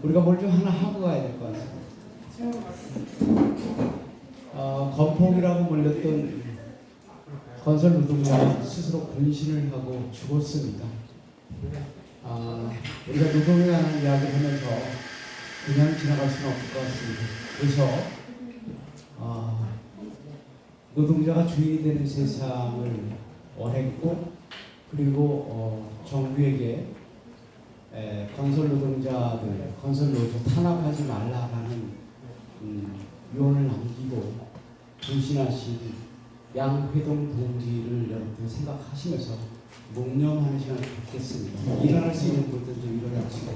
우리가 뭘 좀 하나 하고 가야 될 것 같습니다. 건폭이라고 몰렸던 건설 노동자가 스스로 분신을 하고 죽었습니다. 우리가 노동에 관한 이야기를 하면서 그냥 지나갈 수는 없을 것 같습니다. 그래서 노동자가 주인이 되는 세상을 원했고, 그리고 정부에게 건설 노동자들, 건설 노조 탄압하지 말라라는 유언을 남기고 분신하신 양회동 동지를 여러분들 생각하시면서 묵념하는 시간을 갖겠습니다. 일어날 수 있는 분들 좀 일어나시고,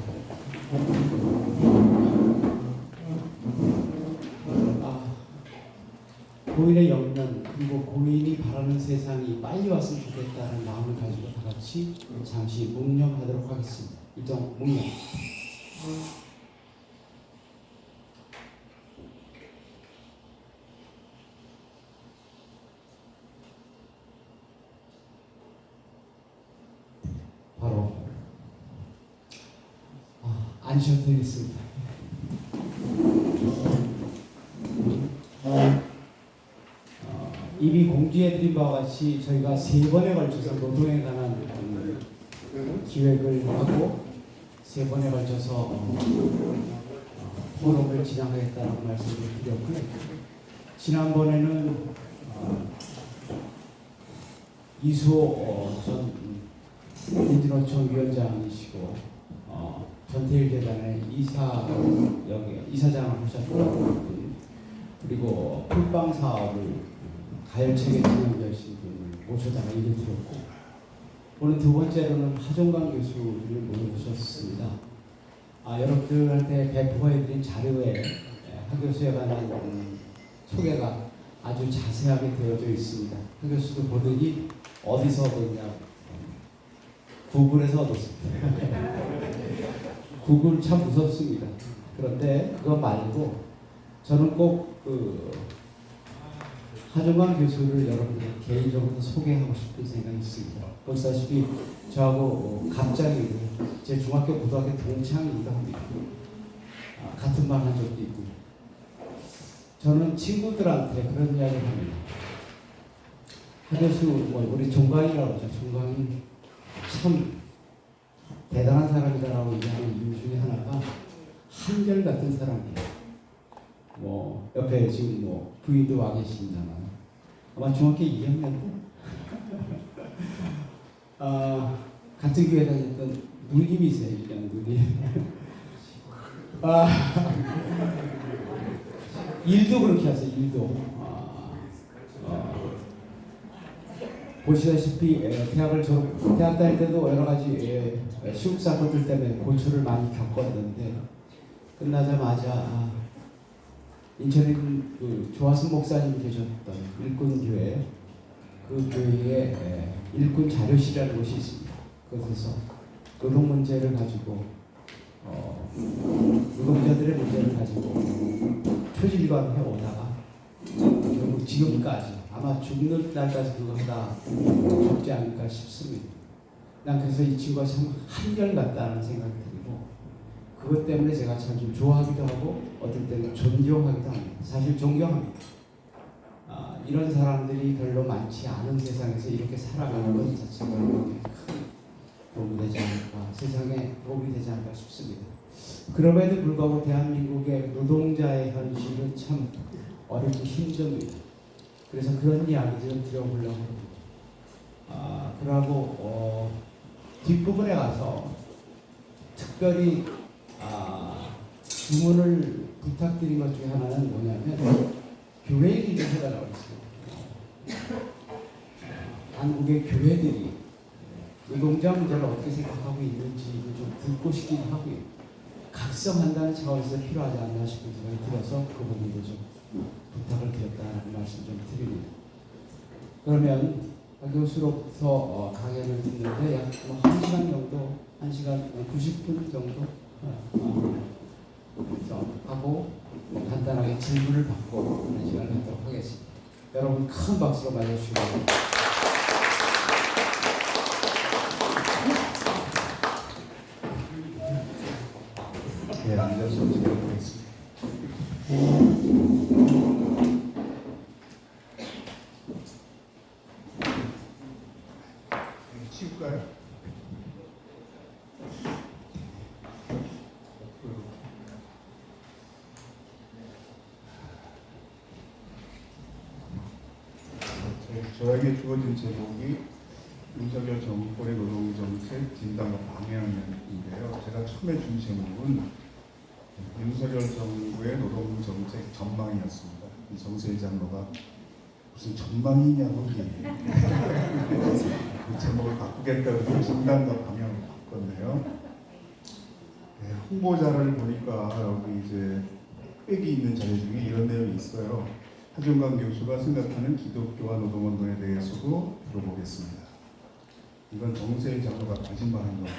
고인의 영년, 그리고 고인이 바라는 세상이 빨리 왔으면 좋겠다는 마음을 가지고 다 같이 잠시 묵념하도록 하겠습니다. 일단 묵념. 바로 앉으셔도 되겠습니다. 이미 공지해드린 바와 같이 저희가 3번에 걸쳐서 노동에 관한 기획을 하고 3번에 걸쳐서 포럼을 진행하겠다는 말씀을 드렸고요. 지난번에는 이수호 전 민주노총 위원장이시고 전태일 재단의 이사장을 하셨던 분, 그리고 풀빵 사업을 가열차게 진행하신 분을 모셔다가 얘기를 들었고, 오늘 두 번째로는 하종강 교수를 모셔주셨습니다. 여러분들한테 배포해드린 자료에 하 교수에 관한 소개가 아주 자세하게 되어져 있습니다. 하 교수도 보더니 어디서 얻었냐고, 구글에서 얻었습니다. 구글 참 무섭습니다. 그런데 그거 말고 저는 꼭 하종강 교수를 여러분들 개인적으로 소개하고 싶은 생각이 있습니다. 보시다시피 저하고 갑자기 제 중학교 고등학교 동창이기도 합니다. 같은 말 한 적도 있고, 저는 친구들한테 그런 이야기를 합니다. 하 교수, 우리 종강이라고 하죠. 종강이 참 대단한 사람이다라고 얘기하는 이유 중에 하나가 한결같은 사람이에요. 옆에 지금 부인도 와 계신다만 아마 중학교 2학년 때 같은 교회 다녔던 누님이세요. 누님. 일도 그렇게 하세요. 일도. 보시다시피 대학 다닐 때도 여러 가지 시국 사건들 때문에 고초를 많이 겪었는데, 끝나자마자 인천에 조화순 목사님 계셨던 일꾼교회, 그 교회에 일꾼 자료실이라는 곳이 있습니다. 그곳에서 노동 문제를 가지고 노동자들의 문제를 가지고 표질관 해오다가 결국 지금까지 아마 죽는 날까지 그거 하다 죽지 않을까 싶습니다. 난 그래서 이 친구가 참 한결같다는 생각이 들고, 그것 때문에 제가 참 좀 좋아하기도 하고 어떨 때는 존경하기도 합니다. 사실 존경합니다. 이런 사람들이 별로 많지 않은 세상에서 이렇게 살아가는 것 자체가 큰 도움이 되지 않을까, 세상에 도움이 되지 않을까 싶습니다. 그럼에도 불구하고 대한민국의 노동자의 현실은 참 어렵고 힘듭니다. 그래서 그런 이야기 좀 드려보려고 합니다. 그러고 뒷부분에 가서 특별히 주문을 부탁드린 것 중에 하나는 뭐냐면 교회 일을 해달라고 했어요. 한국의 교회들이 노동자 문제를 어떻게 생각하고 있는지를 좀 듣고 싶긴 하고요. 각성한다는 차원에서 필요하지 않나 싶은 생각이 들어서 그 부분도 좀 부탁을 드렸다는 말씀 좀 드립니다. 그러면 하 교수로부터 강연을 듣는데 약 1시간 정도, 1시간 90분 정도 하고 간단하게 질문을 받고 하는 시간을 갖도록 하겠습니다. 여러분 큰 박수로 맞아주시기 바랍니다. 예, 앉아서 진행하겠습니다. 치울까요? 저에게 주어진 제목이 윤석열 정권의 노동정책 진단과 방향인데요. 제가 처음에 준 제목은 윤석열 정부의 노동정책 전망이었습니다. 이 정세희 장로가 무슨 전망이냐고 그 제목을 바꾸겠다고 진단과 방향을 바꿨네요. 네, 홍보자를 보니까 여기 이제 빽이 있는 자료 중에 이런 내용이 있어요. 하종강 교수가 생각하는 기독교와 노동운동에 대해서도 들어보겠습니다. 이건 정세희 장로가 거짓말한 겁니다.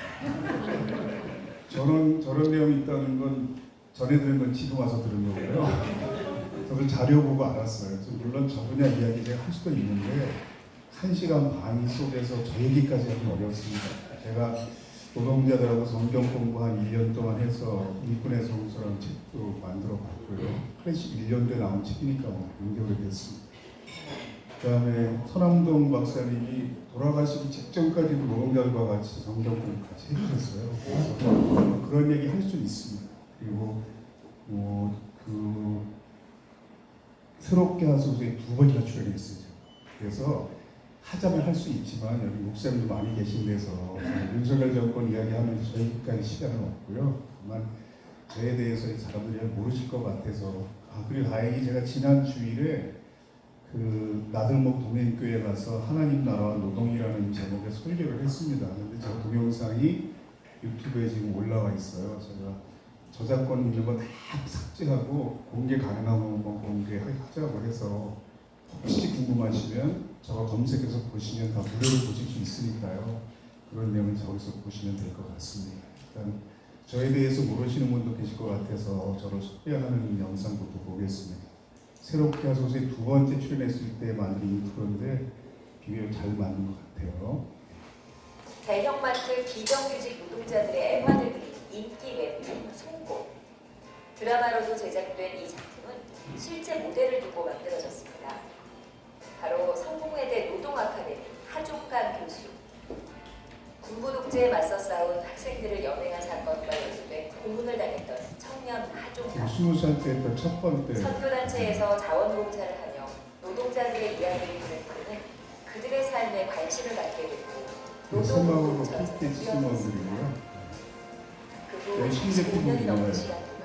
저런 내용이 있다는 건 전에 들은 건 지금 와서 들은 거고요. 저도 자료 보고 알았어요. 물론 저 분야 이야기 제가 할 수도 있는데 1시간 반 속에서 저 얘기까지 하면 어렵습니다. 제가 노동자들하고 성경 공부 한 1년 동안 해서 일꾼의 성서라는 책도 만들어 봤고요. 클래식 1년도에 나온 책이니까 6개월이 됐습니다. 그 다음에 서남동 박사님이 돌아가시기 직전까지도 노동자들과 같이 성경 공부까지 해주셨어요. 그래서 그런 얘기 할 수 있습니다. 그리고 새롭게 하소서에 2번이나 출연했어요. 그래서 하자면 할 수 있지만 여기 목사님도 많이 계신 데서 윤석열 정권 이야기하면서 저희까지 시간은 없고요. 다만 저에 대해서 사람들이 잘 모르실 것 같아서 그리고 다행히 제가 지난 주일에 그 나들목 동행교회 가서 하나님 나라와 노동이라는 제목의 설교를 했습니다. 그런데 저 동영상이 유튜브에 지금 올라와 있어요. 제가 저작권 있는 거 다 삭제하고 공개 가능한 것만 공개하자고 해서 혹시 궁금하시면 저거 검색해서 보시면 다 무료로 보실 수 있으니까요. 그런 내용을 저기서 보시면 될 것 같습니다. 일단 저에 대해서 모르시는 분도 계실 것 같아서 저를 소개하는 영상부터 보겠습니다. 새롭게 하소서에 2번째 출연했을 때 만든 인트로인데 비교적 잘 맞는 것 같아요. 대형마트 비정규직 노동자들의 애환을 그린 인기 웹툰 송곳. 드라마로도 제작된 이 작품은 실제 모델을 두고 만들어졌습니다. 바로 성공회대 노동아카데미 하종강 교수. 군부 독재에 맞서 싸운 학생들을 연행한 사건과 연루돼 고문을 당했던 청년 하종강. 20살 때 했던 첫 번째 선교단체에서 자원봉사를 하며 노동자들의 이야기를 들은 그는 그들의 삶에 관심을 갖게 되고 새마을로 콘텐츠 스마을들이고요. 그후 15년이 넘는 시간 동안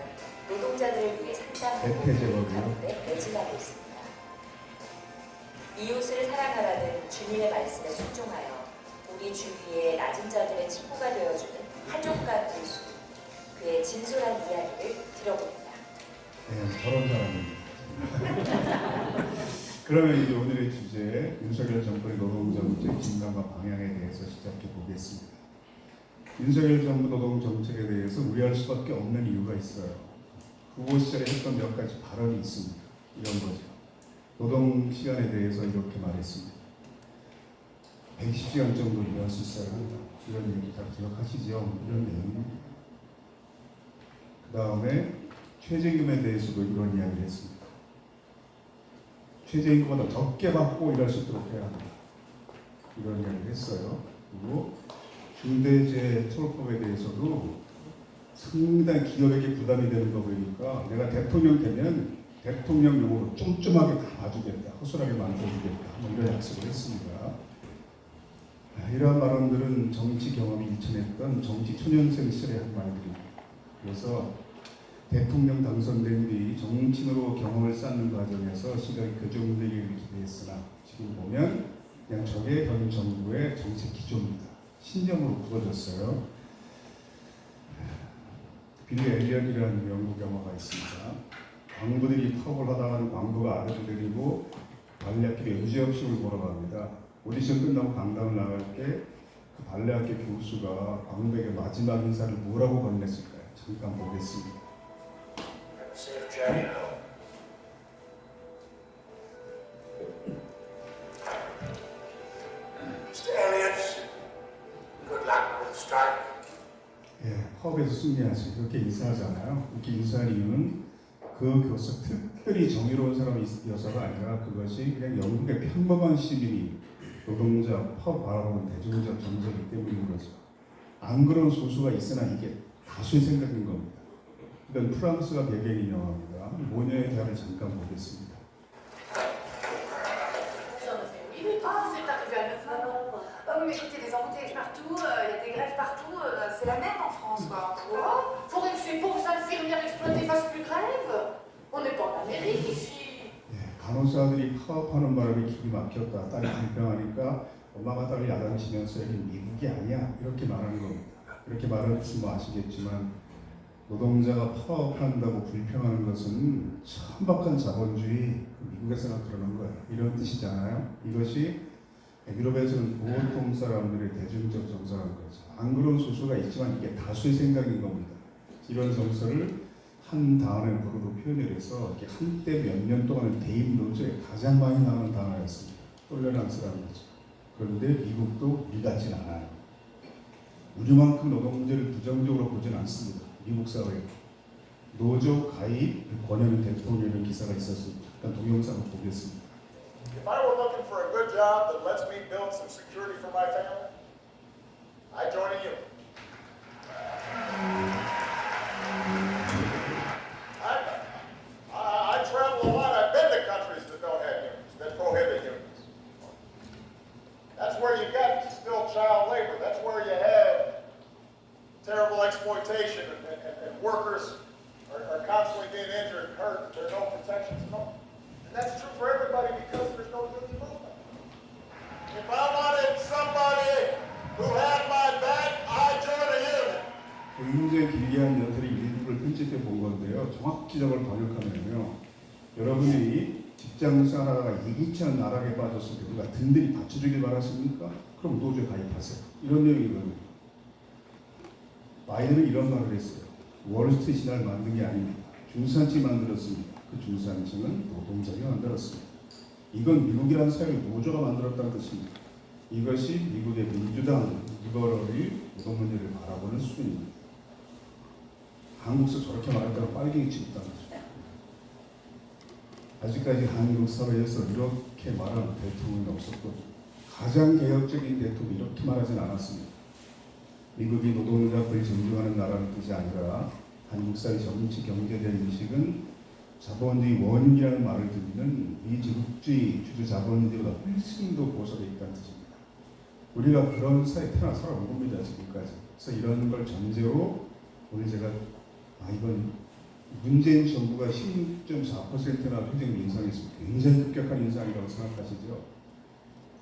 노동자들을 위해 상담하고 가운데 매진하고 있습니다. 이웃을 사랑하라는 주님의 말씀에 순종하여 우리 주위의 낮은 자들의 친구가 되어주는 하종강 교수. 그의 진솔한 이야기를 들어봅니다. 네, 저런 사람입니다. 그러면 이제 오늘의 주제 윤석열 정권의 노동정책 진단과 방향에 대해서 시작해 보겠습니다. 윤석열 정부 노동정책에 대해서 우려할 수밖에 없는 이유가 있어요. 후보 시절에 했던 몇 가지 발언이 있습니다. 이런 거죠. 노동 시간에 대해서 이렇게 말했습니다. 120시간 정도 일할 수 있어야 한다. 이런 얘기 잘 기억하시죠? 이런 내용입니다. 그 다음에 최저임금에 대해서도 이런 이야기를 했습니다. 최저임금보다 적게 받고 일할 수 있도록 해야 한다. 이런 이야기를 했어요. 그리고 중대재해처벌법에 대해서도 상당히 기업에게 부담이 되는 거 보니까 내가 대통령 되면 대통령용으로 쫌쫌하게 다 봐주겠다. 허술하게 만들어주겠다. 이런 약속을 했습니다. 이러한 발언들은 정치 경험이 일천했던 정치 초년생 시절에 한 말들입니다. 그래서 대통령 당선된 뒤 정치인으로 경험을 쌓는 과정에서 시각이 교정되기를 기대했으나 지금 보면 그냥 저게 현 정부의 정책 기조입니다. 신념으로 굳어졌어요. 빌리 엘리엇이라는 영국 영화가 있습니다. 광부들이 턱을 하다가는 광부가 아래를 내리고 발레학교 유재엽씨를 보러 갑니다. 오디션 끝나고 강당을 나갈 때 그 발레학교 교수가 광부에게 마지막 인사를 뭐라고 건넸을까요? 잠깐 보겠습니다. 사업에서 승리하지 이렇게 인사하잖아요. 이렇게 인사한 이유는 그 교사 특별히 정의로운 사람이어서가 아니라 그것이 그냥 영국의 평범한 시민이 노동자, 파업 바라보는 대중적 정서이기 때문인 거죠. 안 그런 소수가 있으나 이게 다수의 생각인 겁니다. 이건 프랑스가 배경인 영화입니다. 모녀의 대화를 잠깐 보겠습니다. Ah, c'est arrivé à 9 ans. Ah oui, mais écoutez, des embouteillages partout, il y a des grèves partout, c'est la merde en France, quoi. Quoi? Faudrait que ces pauvres infirmières exploitées fassent plus grève. On n'est pas en Amérique ici. 간호사들이 파업하는 바람에 길이 막혔다. 딸이 불평하니까 엄마가 딸을 야단치면서 여기 미국이 아니야 이렇게 말하는 겁니다. 이렇게 말했으면 뭐 아시겠지만 노동자가 파업한다고 불평하는 것은 천박한 자본주의, 미국에서는 그러는 거예요. 이런 뜻이잖아요. 이것이 유럽에서는 보통 사람들의 대중적 정서라는 거죠. 안 그런 소수가 있지만 이게 다수의 생각인 겁니다. 이런 정서를 한 단어의 부르로 표현을 해서 이렇게 한때 몇 년 동안은 대입 노조에 가장 많이 나오는 단어였습니다. 톨레란스라는 거죠. 그런데 미국도 우리 같진 않아요. 우리만큼 노동 문제를 부정적으로 보진 않습니다. 미국 사회에 노조 가입 권하는 대통령의 기사가 있었습니다. 잠깐 동영상을 보겠습니다. If I were looking for a good job that lets me build some security for my family, I'd join a union. I travel a lot. I've been to countries that don't have unions, that prohibit unions. That's where you got still child labor. That's where you have terrible exploitation and workers are constantly being injured and hurt. There are no protections at all. And that's true for everybody because there's no union movement. If I wanted somebody who had my back, I'd join a union. 굉장히 길이한 연설의 일부를 편집해 본 건데요. 정확히 저걸 번역하면요. 여러분이 직장 생활하다가 예기치 않은 나락에 빠졌을 때 우리가 든든히 받쳐주길 바라십니까? 그럼 노조에 가입하세요. 이런 내용이거든요. 바이든은 이런 말을 했어요. 월스트리트 날 만든 게 아닙니다. 중산층이 만들었습니다. 그 중산층은 노동자가 만들었습니다. 이건 미국이라는 사회를 노조가 만들었다는 뜻입니다. 이것이 미국의 민주당 리버럴이 노동 문제를 바라보는 수준입니다. 한국에서 저렇게 말했다가 빨갱이 취급당하죠. 아직까지 한국 사회에서 이렇게 말하는 대통령이 없었고 가장 개혁적인 대통령이 이렇게 말하진 않았습니다. 미국이 노동자를 존중하는 나라는 뜻이 아니라 한국 사회 정치 경제적 인식은 자본주의 원인이라는 말을 듣는 미지국주의 주주 자본주의보다 훨씬 더 보수되어 있다는 뜻입니다. 우리가 그런 사회에 태어나 살아온 겁니다 지금까지. 그래서 이런 걸 전제로 오늘 제가 이번 문재인 정부가 16.4%나 회생 인상했습니다. 굉장히 급격한 인상이라고 생각하시죠?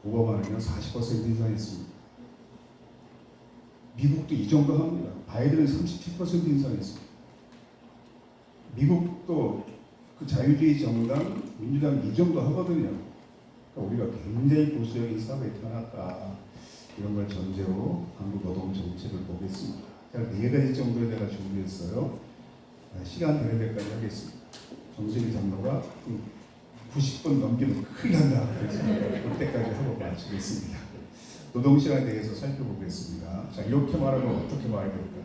오바마는요 40% 인상했습니다. 미국도 이 정도 합니다. 바이든은 37% 인상했습니다. 미국도 그 자유주의 정당, 민주당 이 정도 하거든요. 그러니까 우리가 굉장히 보수적인 사회에 태어났다. 이런 걸 전제로 한국 노동 정책을 보겠습니다. 제가 4가지 정도를 제가 준비했어요. 시간 되는 데까지 하겠습니다. 정신이 장로가 90분 넘기면 큰일 난다. 그래서 그때까지 하고 마치겠습니다. 노동시간에 대해서 살펴보겠습니다. 자, 이렇게 말하면 어떻게 말해야 될까요?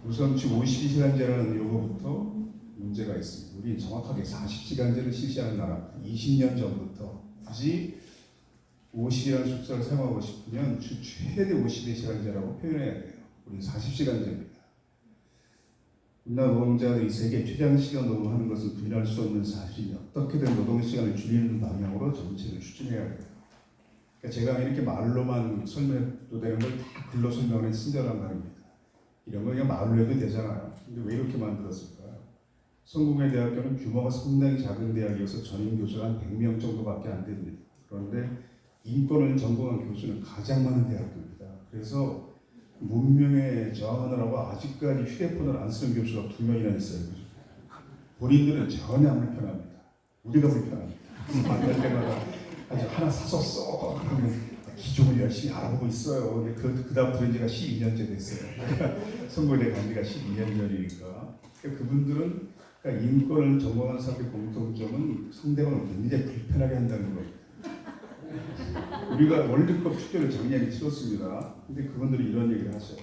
우선 주 52시간제라는 요거부터 문제가 있습니다. 우리 정확하게 40시간제를 실시하는 나라 20년 전부터 굳이 50이라는 숫자를 사용하고 싶으면 주 최대 52시간제라고 표현해야 돼요. 우리 40시간제입니다. 우리나라 노동자들이 세계 최장 시간 노동하는 것은 부인할 수 없는 사실이니 어떻게든 노동시간을 줄이는 방향으로 정책을 추진해야 돼요. 그러니까 제가 이렇게 말로만 설명해도 되는 걸 다 글로 설명하는 친절한 말입니다. 이런 거 그냥 말로 해도 되잖아요. 근데 왜 이렇게 만들었을까요? 성공회 대학교는 규모가 상당히 작은 대학이어서 전임 교수가 한 100명 정도밖에 안 됩니다. 그런데 인권을 전공한 교수는 가장 많은 대학교입니다. 그래서 문명에 저항하느라고 아직까지 휴대폰을 안 쓰는 교수가 2명이나 있어요. 본인들은 전혀 안 불편합니다. 우리가 불편합니다. 만날 때마다 아주 하나 사서 써. 그러면 기종을 열심히 알아보고 있어요. 그 다음 들은 지가 12년째 됐어요. 선거대 간 지가 12년 전이니까. 그분들은 그러니까 인권을 전공한 사람의 공통점은 상대방을 굉장히 불편하게 한다는 겁니다. 우리가 월드컵 축제를 작년에 치렀습니다. 근데 그분들이 이런 얘기를 하셔요.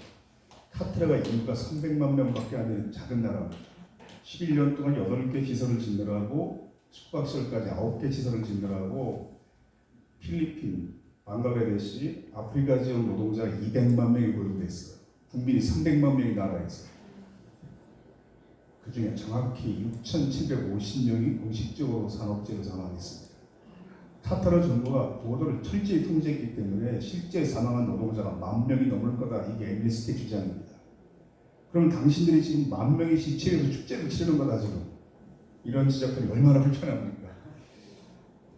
카트라가 인구가 300만 명밖에 안 되는 작은 나라입니다. 11년 동안 8개 시설을 짓느라고 숙박시설까지 9개 시설을 짓느라고 필리핀, 방글라데시, 아프리카 지역 노동자가 200만 명이 고용됐어요. 국민이 300만 명이 나라에서. 그 중에 정확히 6,750명이 공식적으로 산업재로 사망했습니다. 카타르 정부가 보도를 철저히 통제했기 때문에 실제 사망한 노동자가 10,000명이 넘을 거다. 이게 엠네스티 주장입니다. 그럼 당신들이 지금 10,000명이 시체에서 축제를 치르는 거다 지금. 이런 지적들이 얼마나 불편합니까?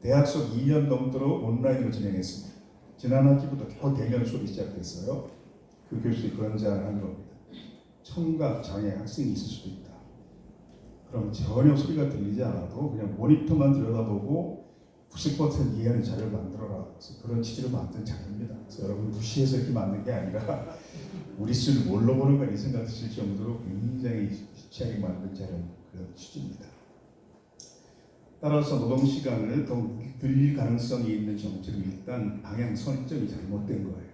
대학 수업 2년 넘도록 온라인으로 진행했습니다. 지난 학기부터 겨우 대면 수업이 시작됐어요. 그 교수들이 그런 제안을 한 겁니다. 청각 장애 학생이 있을 수도 있다. 그럼 전혀 소리가 들리지 않아도 그냥 모니터만 들여다보고 90% 이해하는 자료를 만들어라. 그래서 그런 취지로 만든 자료입니다. 그래서 여러분 무시해서 이렇게 만든 게 아니라 우리 수를 뭘로 보는 거 이 생각 드실 정도로 굉장히 유치하게 만든 자료는 그런 취지입니다. 따라서 노동시간을 더 늘릴 가능성이 있는 정책은 일단 방향 선점이 잘못된 거예요.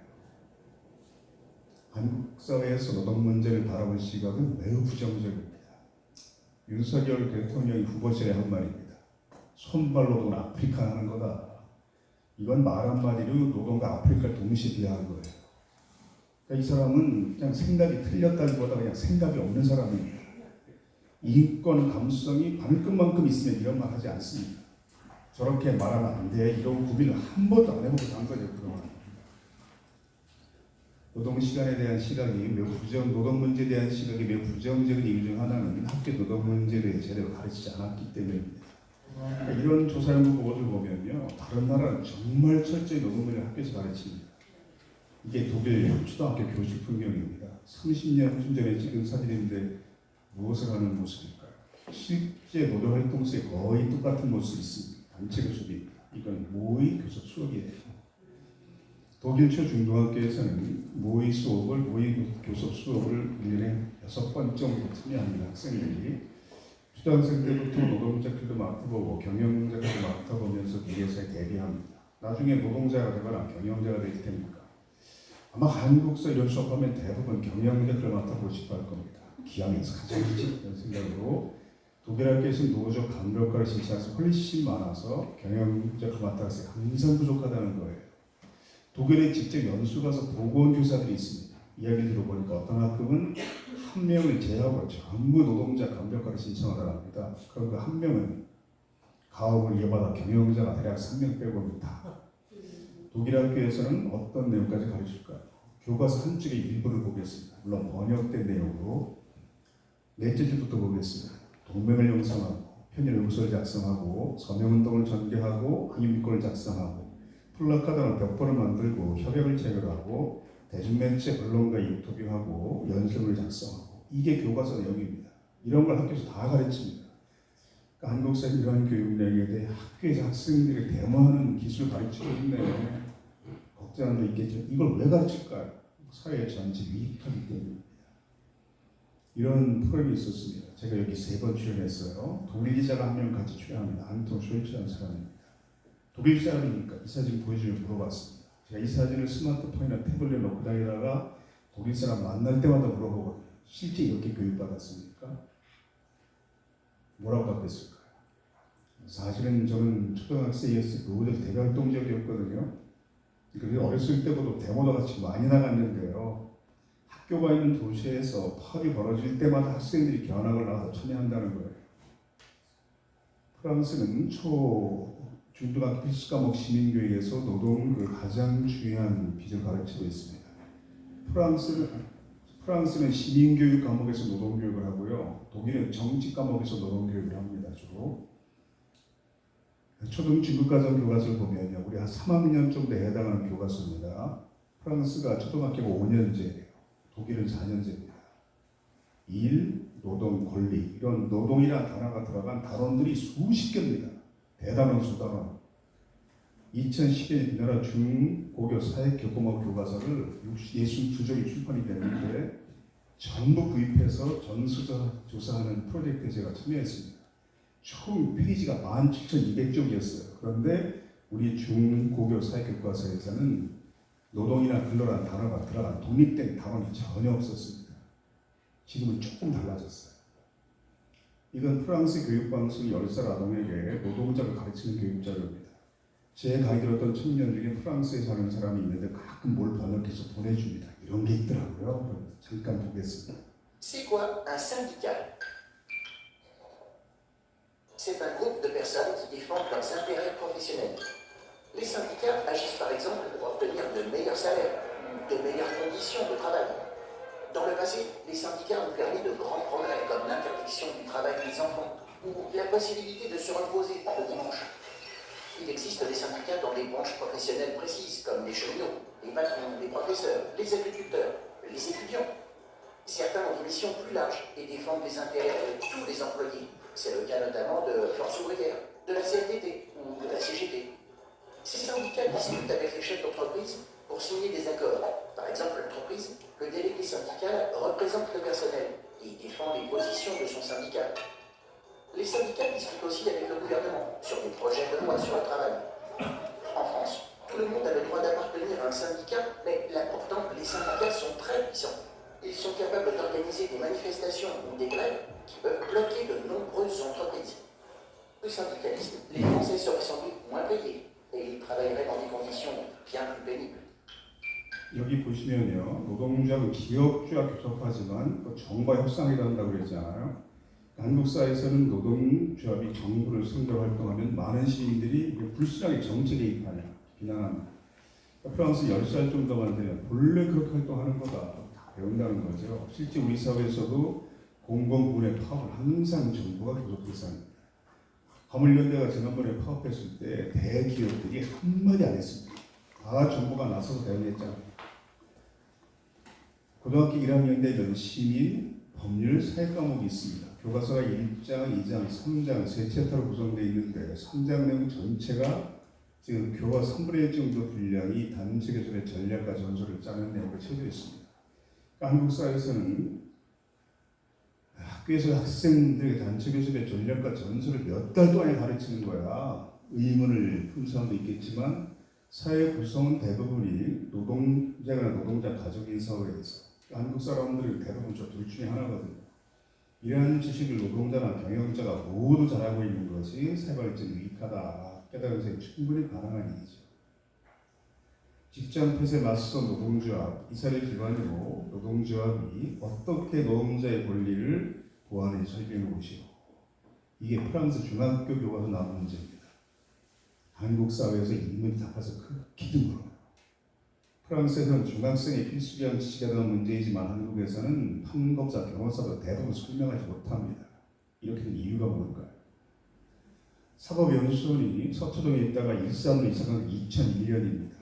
한국 사회에서 노동 문제를 바라볼 시각은 매우 부정적입니다. 윤석열 대통령이 후보자에 한 말입니다. 손발노동은 아프리카 하는 거다. 이건 말 한마디로 노동과 아프리카를 동시에 비하한 거예요. 그러니까 이 사람은 그냥 생각이 틀렸다기보다 그냥 생각이 없는 사람입니다. 인권 감수성이 반끝만큼 있으면 이런 말 하지 않습니다. 저렇게 말하면 안 돼. 이런 고민을 한 번도 안 해보고 산 거죠. 그동안. 노동시간에 대한 시각이 매우 노동 문제에 대한 시각이 매우 부정적인 이유 중 하나는 학교 노동 문제에 대해 제대로 가르치지 않았기 때문입니다. 그러니까 이런 조사 연구 보고를 보면요. 다른 나라는 정말 철저히 노동 문제를 학교에서 가르칩니다. 이게 독일 초등학교 교실 풍경입니다. 30년 전에 찍은 사진인데 무엇을 하는 모습일까요? 실제 노동 활동 속에 거의 똑같은 모습이 있습니다. 단체 교섭입니다. 이건 모의 교섭 수업이에요. 독일 초중등학교에서는 모의 교섭 수업을 1년에 6번 정도 참여합니다. 학생들이 초등학생 때부터 노동자들도 맡아보고 경영자들도 맡아보면서 미래사에 대비합니다. 나중에 노동자가 되거나 경영자가 될 테니까 아마 한국서 이런 수업하면 대부분 경영자들을 맡아보고 싶어 할 겁니다. 기왕에서 가져야지 이런 생각으로 독일 학교에서는 노조 감독과를 신청해서 훨씬 많아서 경영자가 맡아서 항상 부족하다는 거예요. 독일에 직접 연수 가서 보고 온 교사들이 있습니다. 이야기 들어보니까 어떤 학급은 한 명을 제외하고 전부 노동자 감독과를 신청하더라 합니다. 그럼 그 한 명은 가업을 이어받아 경영자가 대략 3명 빼고는 다. 독일 학교에서는 어떤 내용까지 가르칠까요? 교과서 한쪽의 일부를 보겠습니다. 물론 번역된 내용으로 넷째 주부터 보겠습니다. 동맹을 형성하고 편일 의무서를 작성하고 서명운동을 전개하고 항일민권을 작성하고 플래카드나 벽보를 만들고 협약을 체결하고 대중매체 언론과 인터뷰하고 연설을 작성하고 이게 교과서 내용입니다. 이런 걸 학교에서 다 가르칩니다. 그러니까 한국사회 이러한 교육 내용에 대해 학교에서 학생들이 데모하는 기술을 가르치고 있네. 걱정하는 데 있겠죠. 이걸 왜 가르칠까요? 사회 전체 위익하기 때문입니다. 이런 프로그램이 있었습니다. 제가 여기 3번 출연했어요. 독일 기자가 한 명 같이 출연합니다. 안톤 숄츠라는 사람입니다. 독일 사람이니까 이 사진 보여주면 물어봤습니다. 제가 이 사진을 스마트폰이나 태블릿에 놓고 다니다가 독일 사람 만날 때마다 물어보거든요. 실제 이렇게 교육받았습니까? 뭐라고 답했을까요? 사실은 저는 초등학생이었을 때 노조 대활동적이었거든요. 그래서 어렸을 때부터 데모도 같이 많이 나갔는데요. 학교가 있는 도시에서 팝이 벌어질 때마다 학생들이 견학을 나가서 참여한다는 거예요. 프랑스는 중등학교 필수 과목 시민교육에서 노동을 가장 중요한 비중을 가르치고 있습니다. 프랑스는 시민교육 과목에서 노동교육을 하고요. 독일은 정치 과목에서 노동교육을 합니다. 주로. 초등 중급과정 교과서를 보면요. 우리 한 3학년 정도에 해당하는 교과서입니다. 프랑스가 초등학교가 5년제예요. 독일은 4년제입니다. 일, 노동, 권리 이런 노동이라는 단어가 들어간 단원들이 수십 개입니다. 대단원 수단원. 2010년 우리나라 중고교 사회교과목 교과서를 62종이 출판이 됐는데 전부 구입해서 전수조사 조사하는 프로젝트에 제가 참여했습니다. 총 페이지가 17,200쪽이었어요. 그런데 우리 중고교 사회교과서에서는 노동이나 근로라는 단어가 들어간 독립된 단원이 전혀 없었습니다. 지금은 조금 달라졌어요. 이건 프랑스 교육 방식 열사 아동에게 노동자를 가르치는 교육 자료입니다. 제 강의 들었던 청년 중에 프랑스에 사는 사람이 있는데 가끔 뭘 번역해서 보내줍니다. 이런 게 있더라고요. 잠깐 보겠습니다. C'est quoi un syndicat? C'est un groupe de personnes qui défendent leurs intérêts professionnels. Les syndicats agissent par exemple pour obtenir de meilleurs salaires, de meilleures conditions de travail. Dans le passé, les syndicats ont permis de grands progrès comme l'interdiction du travail des enfants ou la possibilité de se reposer le dimanche. Il existe des syndicats dans des branches professionnelles précises comme les cheminots, les patrons, les professeurs, les agriculteurs, les étudiants. Certains ont des missions plus larges et défendent les intérêts de tous les employés. C'est le cas notamment de Force ouvrière, de la CFDT ou de la CGT. Ces syndicats discutent avec les chefs d'entreprise pour signer des accords. Par exemple, l'entreprise, le délégué syndical représente le personnel et défend les positions de son syndicat. Les syndicats discutent aussi avec le gouvernement sur des projets de loi sur le travail. En France, tout le monde a le droit d'appartenir à un syndicat, mais là pourtant, les syndicats sont très puissants. Ils sont capables d'organiser des manifestations ou des grèves qui peuvent bloquer de nombreuses entreprises. Les syndicalistes, les Français seraient sans doute moins payés et ils travailleraient dans des conditions bien plus pénibles. 여기 보시면요, 노동조합은 기업주와 교섭하지만 또 정부와 협상을 한다고 그랬잖아요. 한국 사회에서는 노동조합이 정부를 상대로 활동하면 많은 시민들이 불순하게 정책에 입하냐 비난합니다. 프랑스 10살 정도만 되면 본래 그렇게 활동하는 거다 다 배운다는 거죠. 실제 우리 사회에서도 공공부문의 파업을 항상 정부가 교섭 대상입니다. 화물연대가 지난번에 파업했을 때 대기업들이 한마디 안 했습니다. 다 정부가 나서서 대응했잖아요. 고등학교 1학년 되면 시민, 법률, 사회 과목이 있습니다. 교과서가 1장, 2장, 3장, 세 챕터로 구성되어 있는데 3장 내용 전체가 지금 교과 3분의 1 정도 분량이 단체 교섭의 전략과 전술을 짜는 내용으로 채워져 있습니다. 그러니까 한국 사회에서는 학교에서 학생들에게 단체 교섭의 전략과 전술을 몇 달 동안에 가르치는 거야. 의문을 푼 사람도 있겠지만 사회 구성은 대부분이 노동자나 노동자 가족인 사회에서 한국 사람들은 대부분 저 둘 중에 하나거든요. 이러한 지식을 노동자나 경영자가 모두 잘하고 있는 것이 사회발전에 유익하다 깨달은 것이 충분히 가능한 일이죠. 직장 폐쇄에 맞서 노동조합, 이사를 기반으로 노동조합이 어떻게 노동자의 권리를 보호하는지 설명해 보시오. 이게 프랑스 중학교 교과서 나온 문제입니다. 한국 사회에서 인문이 닦아서 극히 드물어요. 프랑스에서는 중학생의 필수적인 지식이 되는 문제이지만 한국에서는 판검사, 변호사도 대부분 설명하지 못합니다. 이렇게 된 이유가 뭘까요? 사법연수원이 서초동에 있다가 일산으로 이사간 2001년입니다.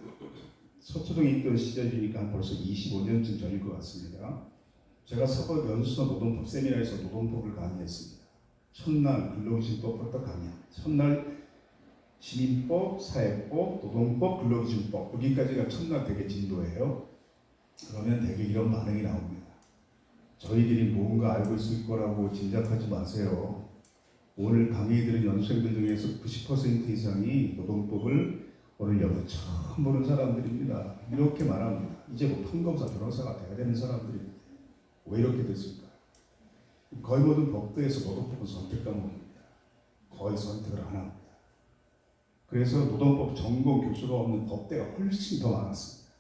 서초동에 있던 시절이니까 벌써 25년쯤 전일 것 같습니다. 제가 사법연수원 노동법 세미나에서 노동법을 강의했습니다. 첫날 근로기준법부터 강의합니다. 첫날 시민법, 사회법, 노동법, 근로기준법 여기까지가 첫날 되게 진도예요. 그러면 되게 이런 반응이 나옵니다. 저희들이 뭔가 알고 있을 거라고 짐작하지 마세요. 오늘 강의 들은 연수생들 중에서 90% 이상이 노동법을 오늘 여기 처음 보는 사람들입니다. 이렇게 말합니다. 이제 뭐 판검사, 변호사가 돼야 되는 사람들입니다. 왜 이렇게 됐을까요? 거의 모든 법대에서 노동법은 선택 과목입니다. 거의 선택을 안 합니다. 그래서 노동법 전공 교수가 없는 법대가 훨씬 더 많았습니다.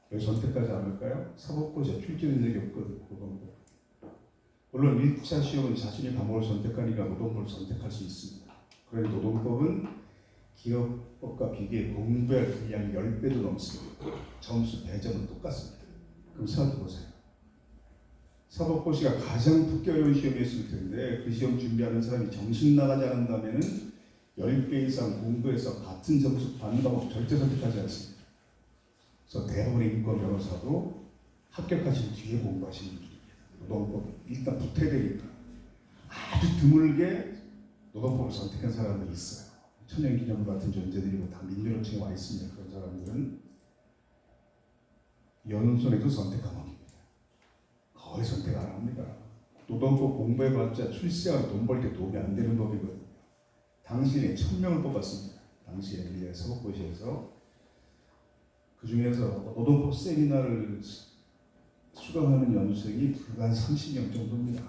왜 선택하지 않을까요? 사법고시에 출제된 적이 없거든요. 노동법. 물론 1차 시험은 자신이 과목을 선택하니까 노동법을 선택할 수 있습니다. 그런데 노동법은 기업법과 비교해 공부할 분량이 10배도 넘습니다. 점수 배점은 똑같습니다. 그럼 생각해보세요. 사법고시가 가장 듣기 어려운 시험이었을 텐데 그 시험 준비하는 사람이 정신 나가지 않는다면 10배 이상 공부해서 같은 점수 받는 방법 절대 선택하지 않습니다. 그래서 대부분의 인권 변호사도 합격하신 뒤에 공부하시는 분입니다. 노동법 일단 붙어야 되니까 아주 드물게 노동법을 선택한 사람들이 있어요. 천연기념 같은 존재들이고 다 민주노총에 와 있습니다. 그런 사람들은 연수원에도 선택 과목입니다. 거의 선택 안 합니다. 노동법 공부해봤자 출세하고 돈 벌 때 도움이 안 되는 법이거든요. 당시에 1000명을 뽑았습니다. 당시에 밀리아 사법고시에서 그 중에서 노동법 세미나를 수강하는 연수생이 불과 한 30명 정도입니다.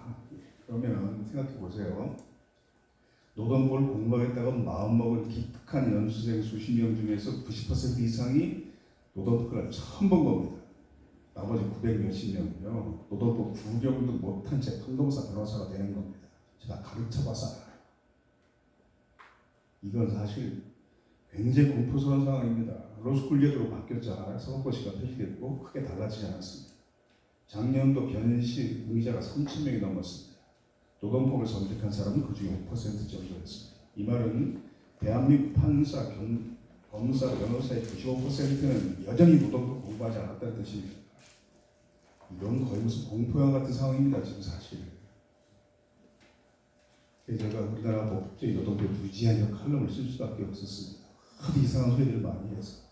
그러면 생각해 보세요. 노동법을 공부하겠다고 마음먹은 기특한 연수생 수십 명 중에서 90% 이상이 노동법을 처음 본 겁니다. 나머지 900 몇십 명은요, 노동법 구경도 못한 채 판검사 변호사가 되는 겁니다. 제가 가르쳐봐서 알아요. 이건 사실 굉장히 공포스러운 상황입니다. 로스쿨 제도로 바뀌었잖아요. 사법고시가 폐지됐고 크게 달라지지 않았습니다. 작년도 변시 의자가 3,000명이 넘었습니다. 노동법을 선택한 사람은 그중에 5% 정도였습니다. 이 말은 대한민국 판사, 검사, 변호사의 95%는 여전히 노동법 공부하지 않았다는 뜻입니다. 이건 거의 무슨 공포영 같은 상황입니다. 지금 사실. 제가 우리나라 법제의 노동부에 무지한 칼럼을 쓸 수밖에 없었습니다. 하도 이상한 소리들을 많이 해서.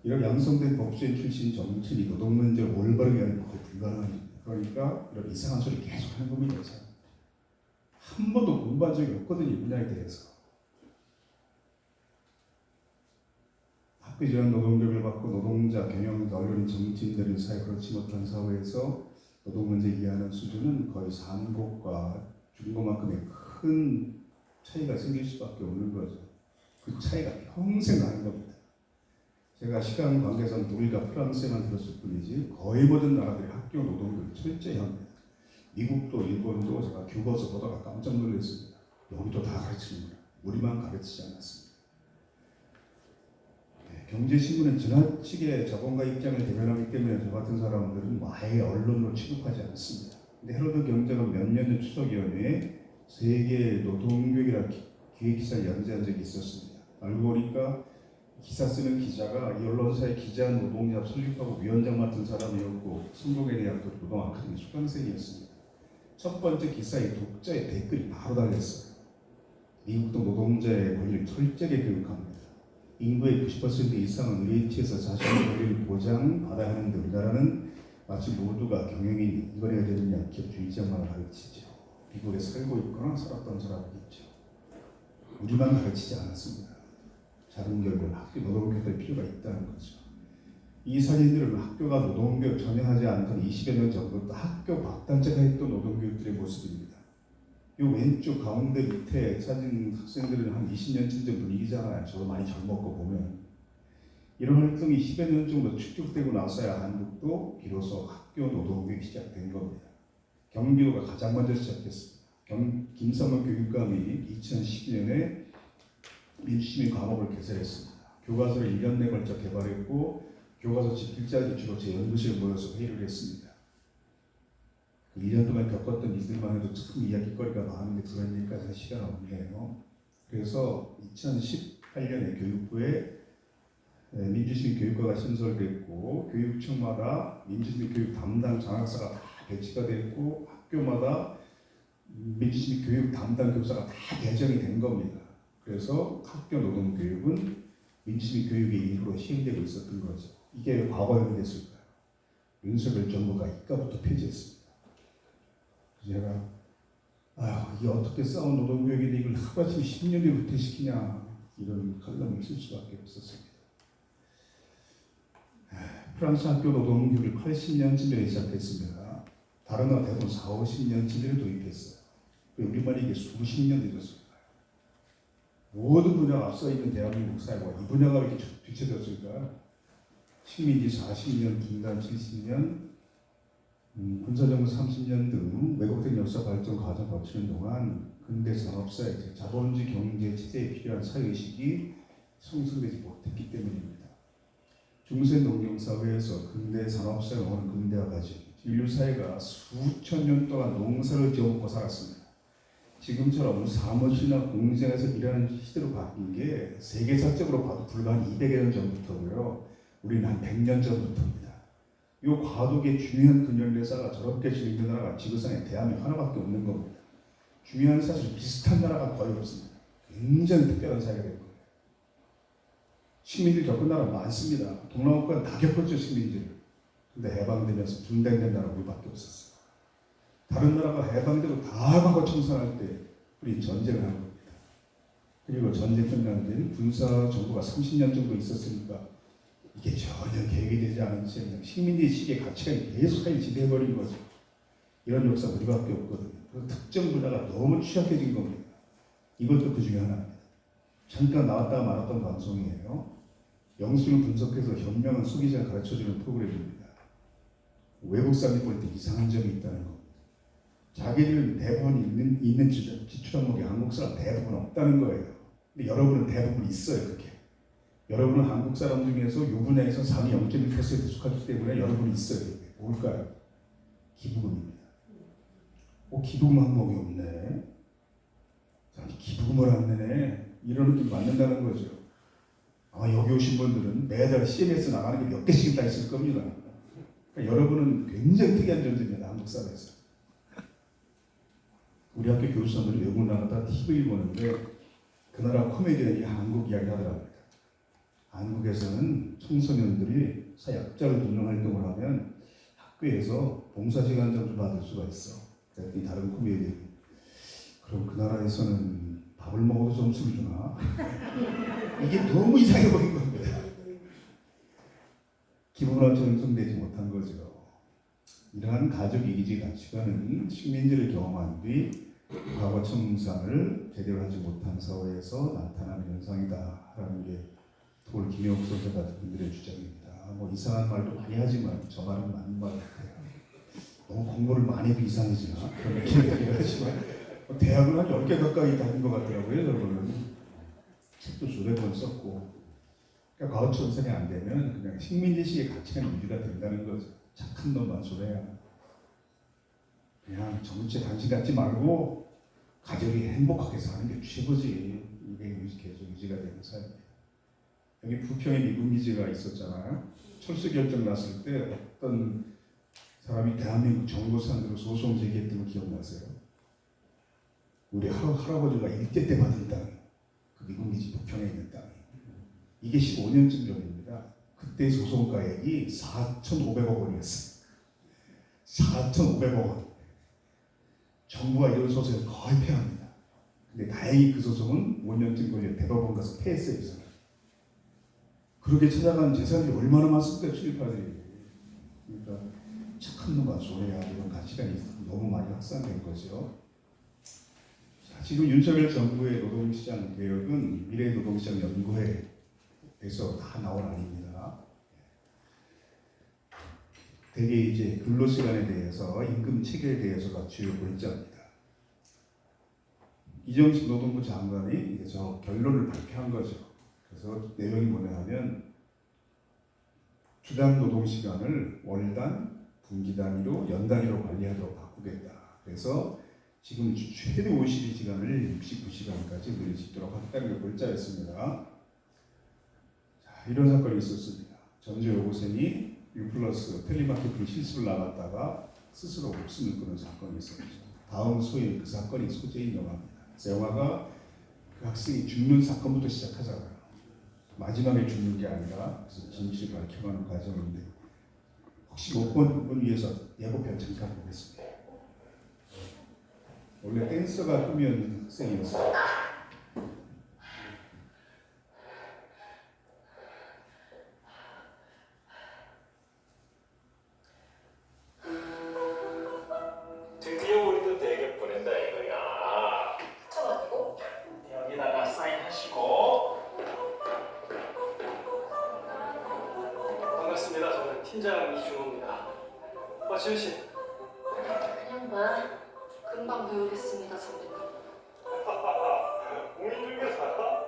이런 양성된 법조인 출신 정치인이 노동 문제를 올바르게 하는 건 거의 불가능합니다. 그러니까 이런 이상한 소리 계속 하는 겁니다. 한 번도 공부한 적이 없거든요. 이 분야에 대해서. 학비지원 노동교육을 받고 노동자, 경영자, 언론인, 정치인들은 사회 그렇지 못한 사회에서 노동 문제 이해하는 수준은 거의 산국과 중국만큼의 큰 차이가 생길 수밖에 없는 거죠. 그 차이가 평생 나는 겁니다. 제가 시간 관계상 독일과 프랑스에만 들었을 뿐이지 거의 모든 나라들이 학교 노동교육을 철저히 합니다. 미국도 일본도 제가 교과서 보다가 깜짝 놀랐습니다. 여기도 다 가르치는구나. 우리만 가르치지 않았습니다. 경제신문은 지나치게 자본가 입장을 대변하기 때문에 저 같은 사람들은 아예 언론으로 취급하지 않습니다. 근데 헤로드 경제가 몇 년 전 추석위원회에 세계 노동교육이라는 기획기사를 연재한 적이 있었습니다. 알고 보니까 기사 쓰는 기자가 이 언론사의 기자 노동자 설립하고 위원장 맡은 사람이었고 성공회 대학교 노동 아카데미 수강생이었습니다. 첫 번째 기사의 독자의 댓글이 바로 달렸어요. 미국도 노동자의 권리를 철저하게 교육합니다. 인구의 90% 이상은 의회치에서 자신의 권리를 보장받아야 하는데 우리나라는 마치 모두가 경영인이 이거래야 되느냐 기업주의자만 가르치죠. 미국에 살고 있거나 살았던 사람이겠죠. 우리만 가르치지 않았습니다. 다른 결과 학교 노동교육할 필요가 있다는 거죠. 이 사진들은 학교가 노동교육 전혀 하지 않던 20여 년 전부터 학교 박단체가 했던 노동교육들의 모습입니다. 이 왼쪽 가운데 밑에 사진 학생들은 한 20년쯤 된 분위기잖아요. 저도 많이 젊었고 보면. 이런 활동이 10여 년 정도 축적되고 나서야 한국도 비로소 학교 노동교육이 시작된 겁니다. 경기도가 가장 먼저 시작했습니다. 김성원 교육감이 2012년에 민주시민 과목을 개설했습니다. 교과서를 1년 내 걸쳐 개발했고 교과서 집필자들이 주로 제 연구실에 모여서 회의를 했습니다. 1년 동안 겪었던 일들만 해도 참 이야기거리가 많은데 그런 얘기까지 할 시간 없네요. 그래서 2018년에 교육부에 민주시민 교육과가 신설됐고 교육청마다 민주시민 교육 담당 장학사가 다 배치가 됐고 학교마다 민주시민 교육 담당 교사가 다 배정이 된 겁니다. 그래서 학교 노동교육은 민주시민 교육의 일부로 시행되고 있었던 거죠. 이게 과거형이 됐을까요? 윤석열 정부가 이까부터 폐지했습니다. 제가 이게 어떻게 싸운 노동교육인데 이걸 하루아침에 10년 뒤에 후퇴시키냐 이런 칼럼을 쓸 수밖에 없었습니다. 프랑스 학교 노동교육을 80년쯤에 시작했습니다. 다른 나라 대부분 4, 50년쯤에 도입했어요. 우리말이 이게 수십 년 늦었어요. 모든 분야가 앞서 있는 대한민국 사회가 이 분야가 왜 이렇게 뒤쳐졌을까요? 식민지 40년, 분단 70년, 군사정부 30년 등 왜곡된 역사 발전 과정 거치는 동안 근대 산업사회, 자본주의 경제 체제에 필요한 사회의식이 형성되지 못했기 때문입니다. 중세 농경사회에서 근대 산업사회로 오는 근대화까지 인류 사회가 수천 년 동안 농사를 지어먹고 살았습니다. 지금처럼 사무실이나 공장에서 일하는 시대로 바뀐 게 세계사적으로 봐도 불과 한 200여 년 전부터고요. 우리는 한 100년 전부터입니다. 이 과도기의 중요한 근현대사가 저렇게 진행된 나라가 지구상에 대한민국 하나밖에 없는 겁니다. 중요한 사실 비슷한 나라가 거의 없습니다. 굉장히 특별한 사회가 된 거예요. 식민지를 겪은 나라 많습니다. 동남아국가는 다 겪었죠, 식민지를. 근데 해방되면서 분단된 나라 우리밖에 없었어요. 다른 나라가 해방되고 다 과거 청산할 때 우리 전쟁을 한 겁니다. 그리고 전쟁 끝난 뒤에 군사 정부가 30년 정도 있었으니까 이게 전혀 계획이 되지 않은 채 그냥 식민지식의 가치관이 계속 사회 지배해버린 거죠. 이런 역사가 우리밖에 없거든요. 그 특정 분야가 너무 취약해진 겁니다. 이것도 그 중에 하나입니다. 잠깐 나왔다가 말았던 방송이에요. 영수증을 분석해서 현명한 소비자를 가르쳐주는 프로그램입니다. 외국 사람이 볼 때 이상한 점이 있다는 겁니다. 자기들 대부분 있는 지출 항목이 한국 사람 대부분 없다는 거예요. 근데 여러분은 대부분 있어요. 그렇게. 여러분은 한국 사람 중에서 이 분야에서 상위 0.1%에 속하기 때문에 여러분이 있어요. 이게. 뭘까요? 기부금입니다. 기부금 항목이 없네. 기부금을 안 내네. 이런 느낌이 맞는다는 거죠. 아마 여기 오신 분들은 매달 CMS 나가는 게 몇 개씩 다 있을 겁니다. 그러니까 여러분은 굉장히 특이한 존재입니다. 한국 사회에서. 우리 학교 교수님들이 외국 나가다 TV를 보는데 그 나라 코미디언이 한국 이야기 하더랍니다. 한국에서는 청소년들이 사약자를 돕는 활동을 하면 학교에서 봉사시간 정도 받을 수가 있어. 그랬더니 다른 코미디언이 그럼 그 나라에서는 밥을 먹어도 점수를 주나? 이게 너무 이상해 보인 겁니다. 기본으로 전송되지 못한 거죠. 이러한 가족 이기주의 가치관은 식민지를 경험한 뒤 과거 청산을 제대로 하지 못한 사회에서 나타나는 현상이다라는 게 돌 김영욱 선생 같은 분들의 주장입니다. 뭐 이상한 말도 많이 하지만 저 말은 맞는 말 같아요. 너무 공부를 많이 해도 이상해지나 그런 느낌이 하지만 대학을 한 10개 가까이 다닌 것 같더라고요. 저는 책도 수백 번 썼고 그러니까 과거 청산이 안 되면 그냥 식민지식의 가치관이 유지가 된다는 거죠. 착한 놈만 소래야. 그냥 정치 단신 갖지 말고 가족이 행복하게 사는 게 최고지. 이게 계속 유지가 되는 사회입니다. 여기 부평에 미군 기지가 있었잖아요. 철수 결정 났을 때 어떤 사람이 대한민국 정부 상대로 소송 제기했던 거 기억나세요? 우리 할아버지가 일제 때 받은 땅, 그 미군 기지 부평에 있는 땅이. 이게 15년쯤 전입니다. 그때 소송가액이 4,500억 원이었어요. 4,500억 원. 정부가 이런 소송을 거의 패합니다. 근데 다행히 그 소송은 5년쯤 걸려 대법원 가서 패했어요. 그렇게 찾아간 재산이 얼마나 많습니까? 출입하지. 그러니까 착한 놈과 소래야 이런 가치관이 너무 많이 확산된 거죠. 자, 지금 윤석열 정부의 노동시장 개혁은 미래노동시장 연구회에서 다 나온 아닙니다. 대개 이제 근로시간에 대해서 임금 체계에 대해서가 주요 골자입니다. 이정식 노동부 장관이 이제 저 결론을 발표한 거죠. 그래서 내용이 뭐냐 하면 주당 노동시간을 월단, 분기 단위로, 연 단위로 관리하도록 바꾸겠다. 그래서 지금 최대 52시간을 69시간까지 늘릴 수 있도록 하겠다는 게 골자였습니다. 자, 이런 사건이 있었습니다. 전주 여고생이 U+ 텔레마케팅 실습을 나갔다가 스스로 목숨을 끊은 사건이 있었죠. 다음 소위 그 사건이 소재인 영화입니다. 그래서 영화가 그 학생이 죽는 사건부터 시작하잖아요. 마지막에 죽는 게 아니라 그래서 진실을 밝혀가는 과정인데 혹시 못 본 분 위해서 예고편 잠깐 보겠습니다. 원래 댄서가 꿈이었는 학생이었어요. 드디어 우리도 대게 보낸다 이거야. 천 원이고 여기다가 사인하시고. 반갑습니다. 저는 팀장 이준호입니다. 지훈 씨. 그냥 봐. 금방 배우겠습니다, 선배님. 공인중개 살아?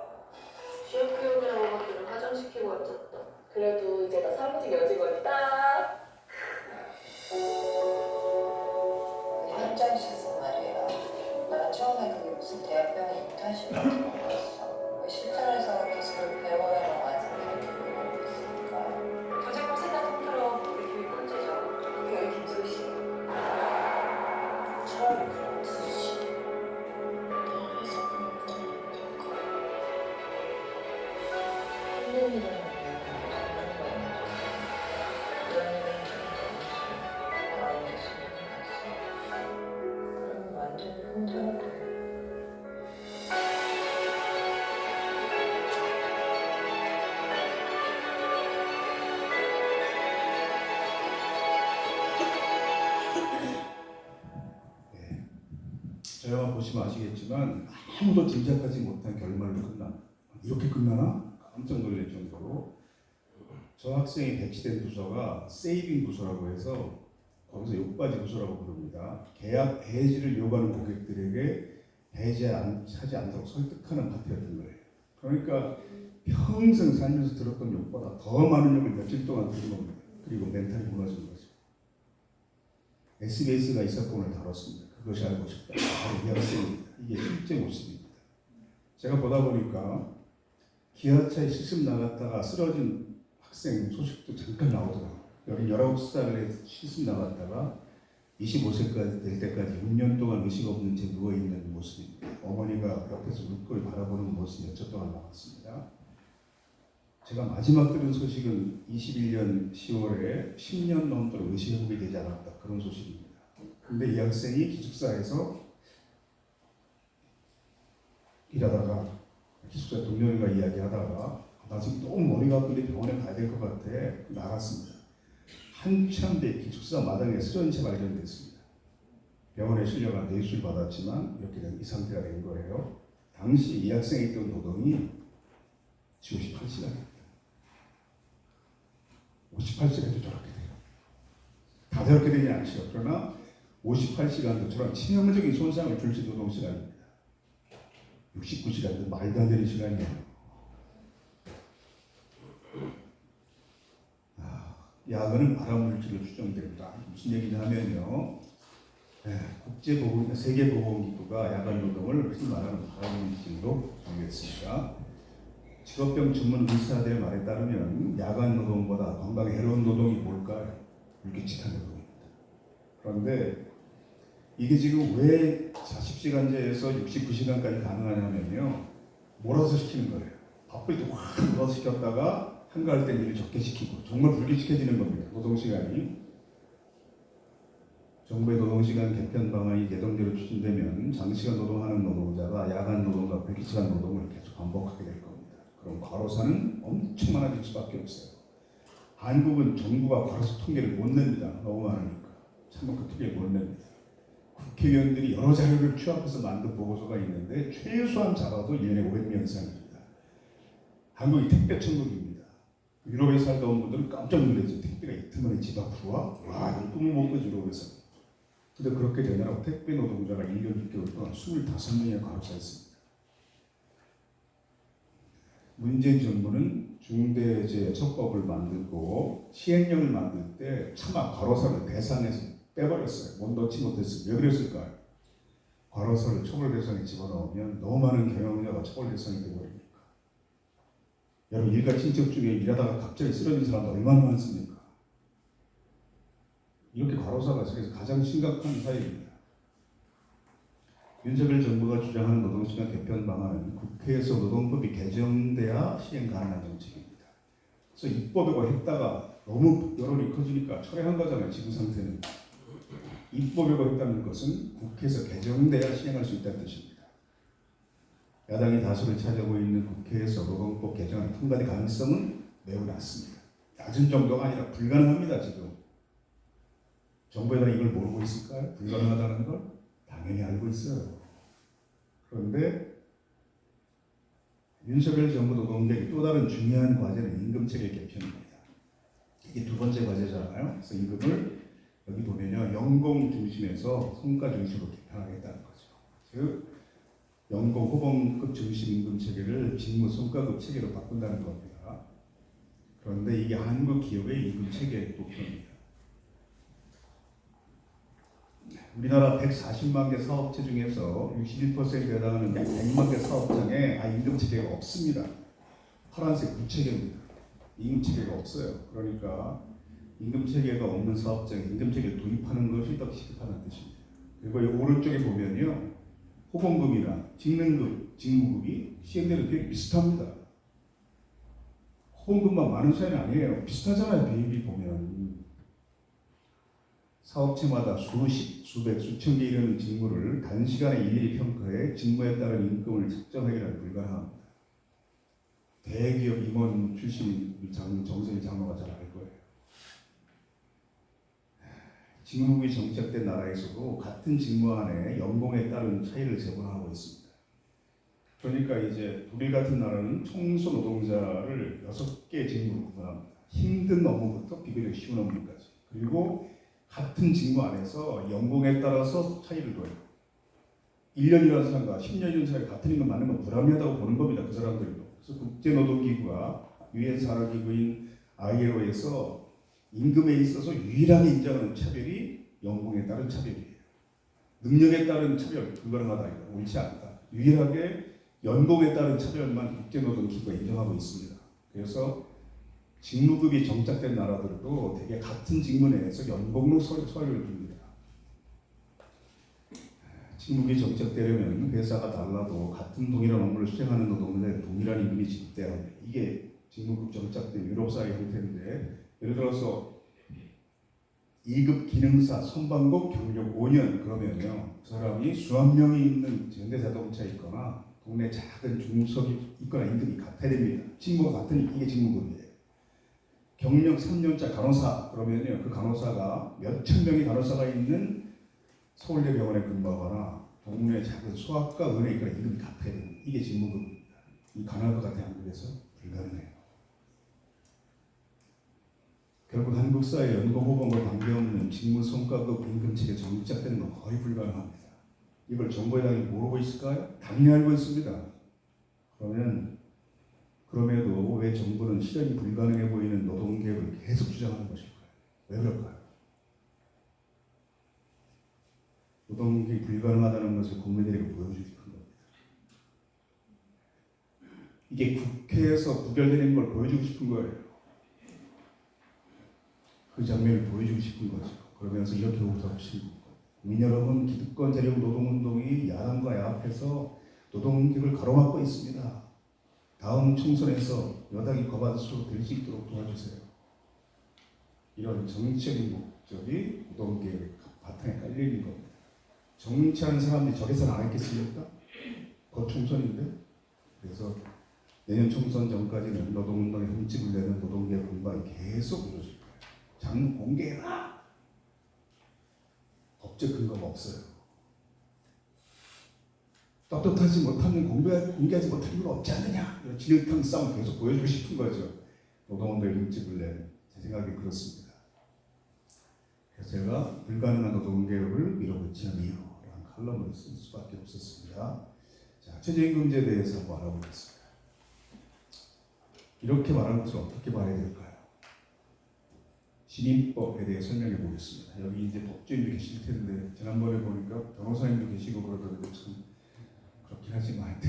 취업교육이라고 하기를 화장시키고 앉았다. 그래도 이제 나 사무직 여직원이다. 현장 실습 말이에요. 난 처음에 그게 무슨 대학병의 인턴십 같은 거 같았어. 왜 실전에서 기술을 배워야만 완성되는 교육을 했을까? 조직법 세단 통틀어 우리 교육 문제죠. 교육 김소희 씨. 차라리 그런 뜻이지. 너 회사 교육 보내니까. 힐링이라는 게 정말 거야. 연예인 중에 마음의 소리가 났어. 그럼 완전히 혼자가 돼. 영화 보시면 아시겠지만 아무도 짐작하지 못한 결말로 끝납니다. 이렇게 끝나나? 깜짝 놀랄 정도로. 저 학생이 배치된 부서가 세이빙 부서라고 해서 거기서 욕받이 부서라고 부릅니다. 계약 해지를 요구하는 고객들에게 해지하지 않도록 설득하는 파트였던 거예요. 그러니까 평생 살면서 들었던 욕보다 더 많은 욕을 며칠 동안 들은 겁니다. 그리고 멘탈이 무너진 거죠. SBS가 이 사건을 다뤘습니다. 그것이 알고 싶다. 바로 이 학생입니다. 이게 실제 모습입니다. 제가 보다 보니까 기아차에 실습 나갔다가 쓰러진 학생 소식도 잠깐 나오더라고요. 여기 19살에 실습 나갔다가 25세까지 될 때까지 6년 동안 의식 없는 채 누워있는 모습입니다. 어머니가 옆에서 울고 바라보는 모습 몇 초 동안 나왔습니다. 제가 마지막 들은 소식은 21년 10월에 10년 넘도록 의식 회복이 되지 않았다. 그런 소식입니다. 근데 이 학생이 기숙사에서 일하다가 기숙사 동료들과 이야기하다가 나 지금 너무 머리가 아픈데 병원에 가야 될 것 같아. 나갔습니다. 한참 뒤에 기숙사 마당에 쓰러진 채 발견됐습니다. 병원에 실려가 내수를 받았지만 이렇게 된 이 상태가 된 거예요. 당시 이 학생이 있던 노동이 58시간입니다. 58시간도 저렇게 돼요. 다 저렇게 되지 않죠. 그러나 58시간도 저런 치명적인 손상을 줄 수 있는 노동시간입니다. 69시간도 말도 안 되는 시간이에요. 야근은 발암물질로 추정됩니다. 무슨 얘기냐면요. 세계보건기구가 야간 노동을 흔히 말하는 발암물질로 정의했습니다. 직업병 전문 의사들의 말에 따르면 야간 노동보다 건강에 해로운 노동이 뭘까요? 불규칙한 노동입니다. 그런데 이게 지금 왜 40시간제에서 69시간까지 가능하냐면요. 몰아서 시키는 거예요. 바쁠 때 확 몰아서 시켰다가 한가할 때 일을 적게 시키고 정말 불규칙해지는 겁니다. 노동시간이. 정부의 노동시간 개편 방안이 예정대로 추진되면 장시간 노동하는 노동자가 야간 노동과 불규칙한 노동을 계속 반복하게 될 겁니다. 그럼 과로사는 엄청 많아질 수밖에 없어요. 한국은 정부가 과로사 통계를 못 냅니다. 너무 많으니까. 참고 그 통계를 못 냅니다. 국회의원들이 여러 자료를 취합해서 만든 보고서가 있는데 최소한 잡아도 1년에 500명 이상입니다. 한국이 택배 천국입니다. 유럽에 살다 온 분들은 깜짝 놀랐죠. 택배가 이틀 만에 집 앞으로 와? 와, 이건 꿈을 못 꾸지, 유럽에서. 근데 그렇게 되느라고 택배 노동자가 1년 6개월 동안 25명의 과로사였습니다. 문재인 정부는 중대재해처벌법을 만들고 시행령을 만들 때 차마 과로사를 대상에서 빼버렸어요. 못 넣지 못했어요. 왜 그랬을까요? 과로사를 처벌 대상에 집어넣으면 너무 많은 경영자가 처벌 대상이 되어버립니까? 여러분 일가 친척 중에 일하다가 갑자기 쓰러진 사람도 얼마나 많습니까? 이렇게 과로사가 세계에서 가장 심각한 사회입니다. 윤석열 정부가 주장하는 노동시간 개편 방안은 국회에서 노동법이 개정돼야 시행 가능한 정책입니다. 그래서 입법이고 했다가 너무 여론이 커지니까 철회한 거잖아요. 지금 상태는. 입법이고 했다는 것은 국회에서 개정돼야 시행할 수 있다는 뜻입니다. 야당이 다수를 차지하고 있는 국회에서 노동법 개정안이 통과될 가능성은 매우 낮습니다. 낮은 정도가 아니라 불가능합니다. 지금. 정부에다 이걸 모르고 있을까요? 불가능하다는 걸? 당연히 알고 있어요. 그런데 윤석열 정부 노동계의 또 다른 중요한 과제는 임금체계 개편입니다. 이게 두 번째 과제잖아요. 그래서 임금을 여기 보면요. 연공 중심에서 성과 중심으로 개편하겠다는 거죠. 즉 연공 호봉급 중심 임금 체계를 직무 성과급 체계로 바꾼다는 겁니다. 그런데 이게 한국 기업의 임금 체계 목표입니다. 우리나라 140만 개 사업체 중에서 61%에 해당하는 약 100만 개 사업장에 임금 체계가 없습니다. 파란색 무체계입니다. 임금 체계가 없어요. 그러니까 임금 체계가 없는 사업장에 임금 체계를 도입하는 것이 더 시급하다는 뜻입니다. 그리고 이 오른쪽에 보면요. 호봉급이나 직능급, 직무급이 시행되는 비율이 비슷합니다. 호봉급만 많은 차이는 아니에요. 비슷하잖아요. 비율이 보면. 사업체마다 수십, 수백, 수천 개 이르는 직무를 단시간에 일일이 평가해 직무에 따른 임금을 책정하기는 불가능합니다. 대기업 임원 출신 정세희 장로가 잘 알 거예요. 직무급이 정착된 나라에서도 같은 직무 안에 연봉에 따른 따른 차이를 제공하고 있습니다. 그러니까 이제 독일 같은 나라는 청소 노동자를 6개 직무로 구분합니다. 힘든 업무부터 비교적 쉬운 업무까지. 그리고 같은 직무 안에서 연봉에 따라서 차이를 둬요. 1년 일한 사람과 10년 일한 사람이 같은 임금 받는 건 불합리하다고 보는 겁니다. 그 사람들도. 그래서 국제노동기구가 유엔 산하기구인 ILO에서 임금에 있어서 유일하게 인정하는 차별이 연봉에 따른 차별이에요. 능력에 따른 차별, 불가능하다. 이거 옳지 않다. 유일하게 연봉에 따른 차별만 국제노동기구가 인정하고 있습니다. 그래서 직무급이 정착된 나라들도 대개 같은 직무 내에서 연봉으로 서열을 둡니다. 직무급이 정착되려면 회사가 달라도 같은 동일한 업무를 수행하는 노동자에 동일한 임금이 지급돼야 합니다. 이게 직무급 정착된 유럽사회 형태인데, 예를 들어서 2급 기능사 선반급 경력 5년 그러면요, 그 사람이 수만 명이 있는 현대자동차에 있거나 동네 작은 중소기업이 있거나 임금이 같아야 됩니다. 직무가 같으니 이게 직무급이에요. 경력 3년차 간호사 그러면요, 그 간호사가 몇천 명의 간호사가 있는 서울대 병원에 근무하거나 동네 작은 소아과 은행에 있거나 임금이 같아야 됩니다. 이게 직무급입니다. 이 간호사가 대한민국에서 불가능해요. 결국 한국 사회 연공호봉과 관계없는 직무 성과급 임금체계 정착되는 건 거의 불가능합니다. 이걸 정부여당이 모르고 있을까요? 당연히 알고 있습니다. 그럼에도 왜 정부는 실현이 불가능해 보이는 노동개혁을 계속 주장하는 것일까요? 왜 그럴까요? 노동개혁이 불가능하다는 것을 국민들에게 보여주고 싶은 겁니다. 이게 국회에서 부결되는 걸 보여주고 싶은 거예요. 그 장면을 보여주고 싶은 거죠. 그러면서 이렇게 우습시고, 국민 여러분, 기득권 세력 노동운동이 야당과 야합해서 노동개혁을 가로막고 있습니다. 다음 총선에서 여당이 과반수로 될 수 있도록 도와주세요. 이런 정치적인 목적이 노동개혁의 바탕에 깔려있는 겁니다. 정치하는 사람들이 저래서는 안 했겠습니까? 곧 총선인데. 그래서 내년 총선 전까지는 노동운동에 흠집을 내는 노동개혁 공방이 계속 이루어질 거예요. 장 공개해라! 법적 근거가 없어요. 떳떳하지 못하면 공개하지 못할 이유가 없지 않느냐, 이런 진흙탕 싸움을 계속 보여주고 싶은 거죠. 노동운동에 흠집을 내는, 제 생각이 그렇습니다. 그래서 제가 불가능한 노동개혁을 밀어붙이는 이유라는 칼럼을 쓸 수밖에 없었습니다. 자, 최저임금제에 대해서 한번 알아보겠습니다. 이렇게 말하는 것을 어떻게 봐야 될까요? 시민법에 대해 설명해 보겠습니다. 여기 이제 법조인도 계실 텐데, 지난번에 보니까 변호사님도 계시고 그러더라고요. 참 그렇긴 하지만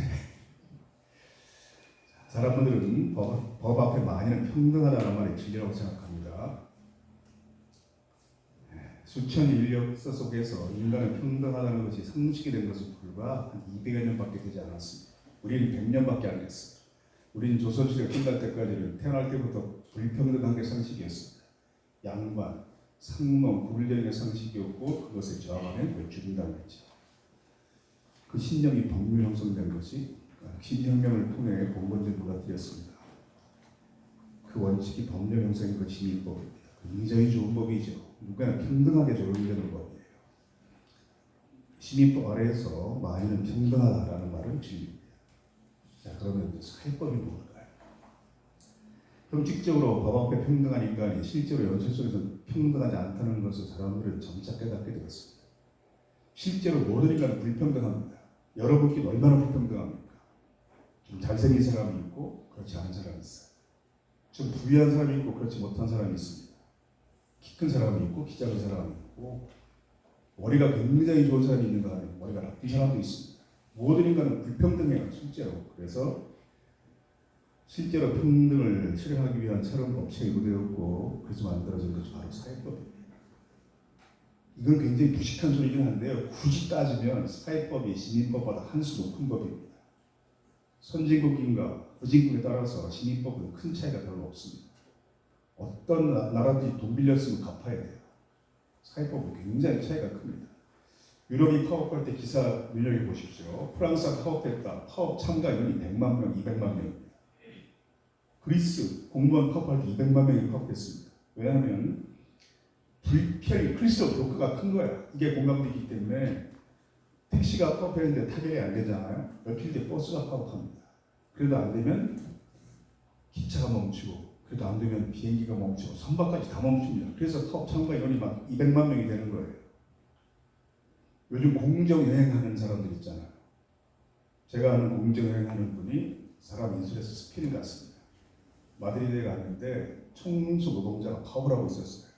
사람들은 법 앞에 만인은 평등하다는 말이 진리라고 생각합니다. 수천 인력 역사 속에서 인간은 평등하다는 것이 상식이 된 것은 불과 한 200여 년밖에 되지 않았습니다. 우리는 100년밖에 안 됐어요. 우리는 조선시대 끝날 때까지는 태어날 때부터 불평등한 게 상식이었습니다. 양반, 상놈, 구분되는 게 상식이었고, 그것에 저항하면 그걸 죽인다는 거죠. 그 신념이 법률 형성된 것이 신혁명을 통해 공건제도가 되었습니다. 그 원칙이 법률 형성인 그 시민법입니다. 굉장히 좋은 법이죠. 누구나 평등하게 적용되는 법이에요. 시민법 아래에서 만인은 평등하다라는 말은 진리입니다. 자, 그러면 사회법이 뭘까요? 형식적으로 법 앞에 평등한 인간이 실제로 현실 속에서 평등하지 않다는 것을 사람들은 점차 깨닫게 되었습니다. 실제로 모든 인간은 불평등합니다. 여러분께 얼마나 불평등합니까? 좀 잘생긴 사람이 있고 그렇지 않은 사람이 있어요. 좀 부유한 사람이 있고 그렇지 못한 사람이 있습니다. 키 큰 사람이 있고 키 작은 사람이 있고, 머리가 굉장히 좋은 사람이 있는 거 아니에요. 머리가 나쁜 사람도 있습니다. 모든 인간은 불평등해요, 실제로. 그래서 실제로 평등을 실현하기 위한 새로운 법칙이 구되었고, 그래서 만들어진 것이 바로 사회법입니다. 이건 굉장히 무식한 소리긴 한데요, 굳이 따지면 사회법이 시민법보다 한 수 높은 법입니다. 선진국인가 후진국에 따라서 시민법은 큰 차이가 별로 없습니다. 어떤 나라든지 돈 빌렸으면 갚아야 돼요. 사회법은 굉장히 차이가 큽니다. 유럽이 파업할 때 기사 눈여겨 보십시오. 프랑스가 파업했다. 파업 참가 인원이 100만 명, 200만 명입니다. 그리스 공무원 파업할 때 200만 명이 파업했습니다. 왜냐하면 불편이 크리스토 브로크가 큰 거야. 이게 공감되기 때문에 택시가 파업했는데 타결이 안 되잖아요. 며칠 뒤에 버스가 파업합니다. 그래도 안 되면 기차가 멈추고, 그래도 안 되면 비행기가 멈추고, 선박까지 다 멈춥니다. 그래서 파업 참가 인원이 막 200만 명이 되는 거예요. 요즘 공정여행하는 사람들 있잖아요. 제가 아는 공정여행하는 분이 사람 인수해서 스페인 갔습니다. 마드리드에 갔는데 청소 노동자가 파업을 하고 있었어요.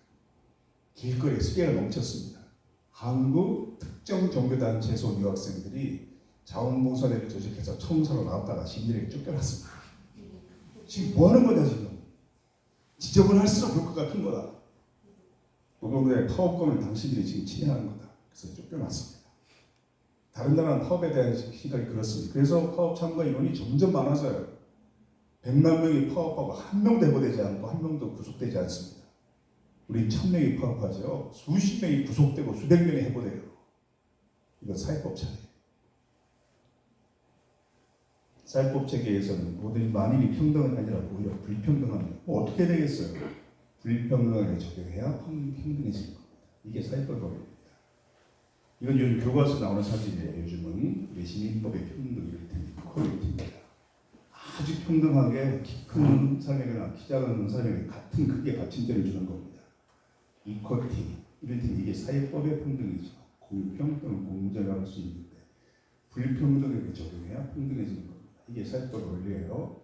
길거리에 쓰레기가 넘쳤습니다. 한국 특정 종교단체 소 유학생들이 자원봉사대를 조직해서 청소로 나왔다가 시민에게 쫓겨났습니다. 지금 뭐 하는 거냐 지금. 지저분할수록 효과가 큰 거다. 노동자의 파업권을 당신들이 지금 침해하는 거다. 그래서 쫓겨났습니다. 다른 나라는 파업에 대한 시각이 그렇습니다. 그래서 파업 참가 인원이 점점 많아져요. 100만 명이 파업하고 한 명도 해고되지 않고 한 명도 구속되지 않습니다. 우리 1000명이 파업하죠. 수십 명이 구속되고 수백 명이 해고돼요. 이거 사회법 차례. 사회법 체계에서는 모든 만인이 평등은 아니라 오히려 불평등합니다. 뭐 어떻게 되겠어요? 불평등하게 적용해야 평등해지는 겁니다. 이게 사회법 법입니다. 이건 요즘 교과서 나오는 사실이에요. 요즘은 우리 시민법의 평등 이퀄리티입니다. 아주 평등하게 키 큰 사람에게나 키 작은 사람에게 같은 크기의 받침대를 주는 겁니다. 이퀄리티, 이게 사회법의 평등이죠. 공평 또는 공정을 할 수 있는데 불평등하게 적용해야 평등해지는 겁니다. 이게 사회법 원리예요.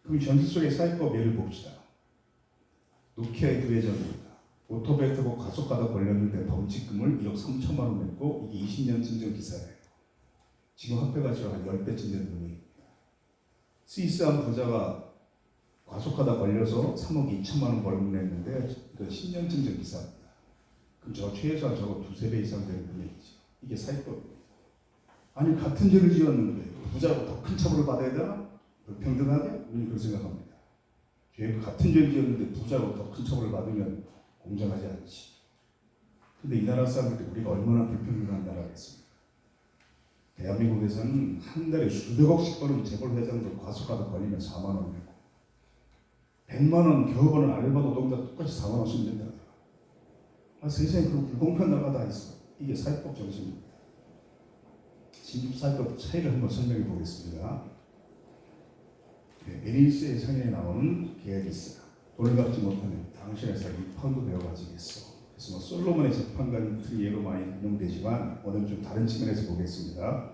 그럼 현실 속의 사회법 예를 봅시다. 노키아의 부회장입니다. 오토바이 타고 과속하다 걸렸는데 범칙금을 1억 3천만 원 냈고 이게 20년쯤 전 기사예요. 지금 화폐 가치가 한 10배쯤 되는 돈입니다. 스위스 한 부자가 과속하다 걸려서 3억 2천만 원 벌금 냈는데 이거 10년쯤 전 기사입니다. 그럼 저 최소한 저거 두세 배 이상 되는 금액이죠. 이게 사회법입니다. 아니 같은 죄를 지었는데 부자가 더 큰 처벌을 받아야 되나? 불평등하게? 우리는 그렇게 생각합니다. 같은 죄를 지었는데 부자가 더 큰 처벌을 받으면 공정하지 않지. 근데 이 나라 사람들이 우리가 얼마나 불평등한 나라겠습니까? 대한민국에서는 한 달에 수백억씩 버는 재벌 회장도 과속하다 걸리면 4만 원 내고 100만 원 겨우 버는 알바 노동자 똑같이 4만 원씩 낸다. 세상에 그런 불공평하다 다 있어. 이게 사회법 정신입니다. 신입사회법 차이를 한번 설명해 보겠습니다. 에리스의 상에 나오는 계약이 있어요. 돈을 갚지 못하면 당신의 살 2파운드 배워 가지겠어. 그래서 솔로몬의 재판 같은 예로 많이 인용되지만 오늘 좀 다른 측면에서 보겠습니다.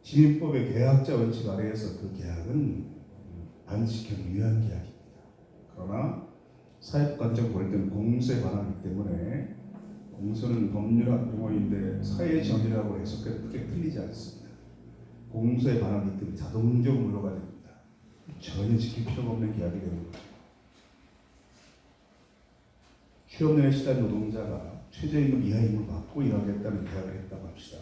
시민법의 계약자 원칙 아래에서 그 계약은 반칙형 유한 계약입니다. 그러나 사회관점 볼 때는 공소에 관하기 때문에 공소는 법률학 용어인데 사회정의라고 해석해도 크게 틀리지 않습니다. 공소에 관하기 때문에 자동적으로 물러가 됩니다. 전혀 지킬 필요가 없는 계약이 되는 거죠. 취업난에 시달린 노동자가 최저임금 이하임을 받고 일하겠다는 계약을 했다고 합시다.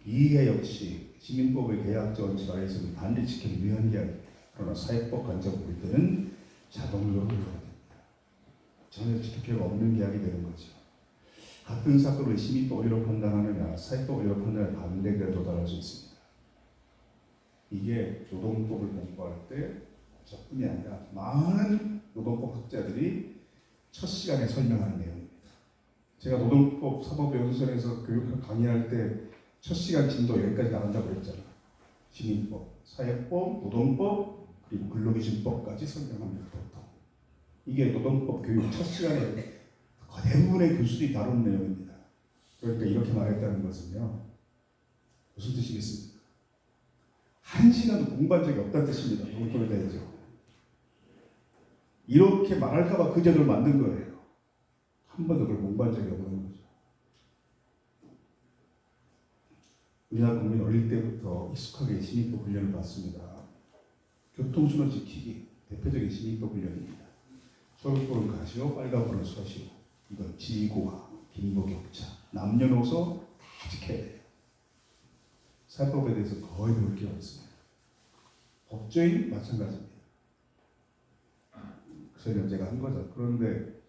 이 계약 역시 시민법의 계약자 원칙 아래에서는 반드시 지킬 유한 계약입니다. 그러나 사회법 관점으로 볼 때는 자동적으로 물러가 됩니다. 전혀 지킬 필요가 없는 계약이 되는 거죠. 같은 사건을 시민법 원리로 판단하느냐 사회법 원리로 판단할 반대에 도달할 수 있습니다. 이게 노동법을 공부할 때 저뿐이 아니라 많은 노동법 학자들이 첫 시간에 설명하는 내용입니다. 제가 노동법 사법연수원에서 교육 강의할 때 첫 시간 진도 여기까지 나간다고 그랬잖아요. 시민법, 사회법, 노동법, 그리고 근로기준법까지 설명합니다. 보통. 이게 노동법 교육 첫 시간에 대부분의 교수들이 다루는 내용입니다. 그러니까 이렇게 말했다는 것은요. 무슨 뜻이겠습니까? 한 시간도 공부한 적이 없다는 뜻입니다. 노동법에 대해서. 이렇게 말할까봐 그 제도를 만든 거예요. 한 번도 그걸 공부한 적이 없는 거죠. 우리나라 국민 어릴 때부터 익숙하게 시민법 훈련을 받습니다. 교통순호 지키기 대표적인 시민법 훈련입니다. 초록불은 가시오, 빨간불은 서시오. 이건 지구와 빈부격차, 남녀노소 다 지켜야 돼요. 사회법에 대해서 거의 배울 게 없습니다. 법조인 마찬가지입니다. 그 설명 제가 한 거죠. 그런데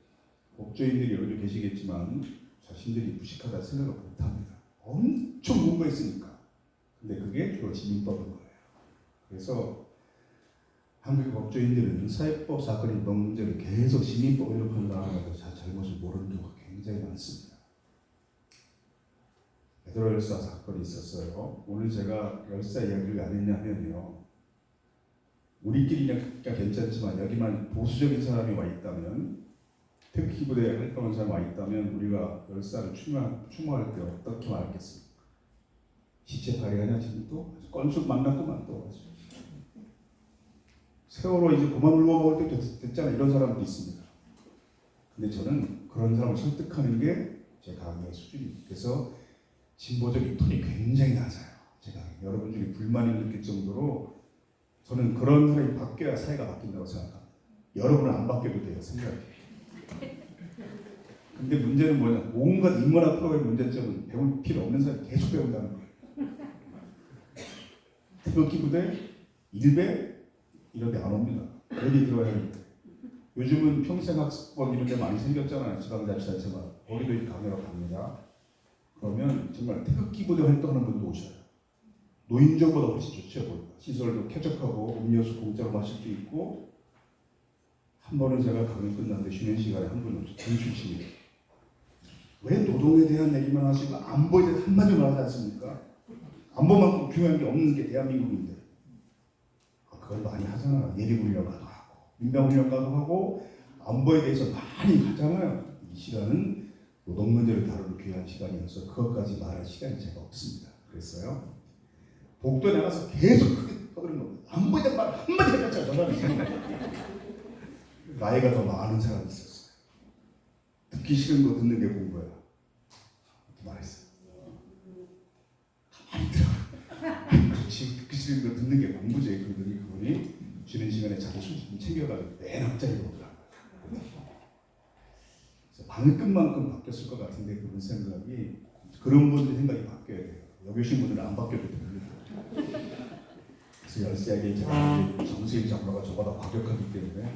법조인들이 여기 계시겠지만 자신들이 무식하다 생각을 못합니다. 엄청 공부했으니까. 근데 그게 주로 시민법인 거예요. 그래서 한국 법조인들은 사회법 사건의 문제를 계속 시민법으로 판단하면서 잘못을 모르는 경우가 굉장히 많습니다. 베드로 열사 사건이 있었어요. 오늘 제가 열사 이야기를 왜 안 했냐면요. 우리끼리는 괜찮지만 여기만 보수적인 사람이 와 있다면, 특히 부대에 활동하는 사람이 와 있다면 우리가 열사를 추모할 때 어떻게 말했겠습니까? 시체 발휘하냐 지금 또? 건수 만났구만 또. 세월호 이제 그만 울어먹을 때 됐잖아, 이런 사람도 있습니다. 근데 저는 그런 사람을 설득하는 게 제 강의의 수준입니다. 그래서 진보적인 톤이 굉장히 낮아요. 제가 여러분 중에 불만이 느낄 정도로 저는 그런 사람이 바뀌어야 사회가 바뀐다고 생각합니다. 여러분은 안 바뀌어도 돼요, 생각이. 근데 문제는 뭐냐? 온갖 인문학 프로그램 문제점은 배울 필요 없는 사람이 계속 배운다는 거예요. 태극기 부대, 일배 이런 데 안 옵니다. 여기 들어야 합니다. 요즘은 평생학습원 이런 데 많이 생겼잖아요. 지방자치단체가. 거기도 이제 강의로 갑니다. 그러면 정말 태극기 부대 활동하는 분도 오셔요. 노인정보다 훨씬 좋죠. 시설도 쾌적하고 음료수 공짜로 마실 수 있고. 한 번은 제가 강의 끝났는데 쉬는 시간에 한 분 오셔서 전출신이에요. 왜 노동에 대한 얘기만 하시고 안보에 대해 한마디만 하지 않습니까? 안보만큼 중요한 게 없는 게 대한민국인데. 그걸 많이 하잖아. 예비군이라고 가도 하고 민병훈련가도 하고 안보에 대해서 많이 하잖아요. 이 시간은 노동 문제를 다루는 귀한 시간이어서 그것까지 말할 시간이 제가 없습니다. 그랬어요. 복도에 나가서 계속 크게 떠드는 겁니다. 안보에 대한 말 한마디 해봤자 저 사람이 나이가 더 많은 사람이 있었어요. 듣기 싫은 거 듣는 게 공부야. 이렇게 말했어요. 가만히 들어. 그렇지, 듣기 싫은 거 듣는 게 공부지. 그러더니 그분이 쉬는 시간에 자기 술 좀 챙겨가지고 맨 앞자리에 오더라고요. 그래서 방금만큼 바뀌었을 것 같은데 그분 생각이, 그런 분들 생각이 바뀌어야 돼요. 여기 오신 분들은 안 바뀌어도 됩니다. 그래서 열세하게 제가 정세일 장로가 저보다 과격하기 때문에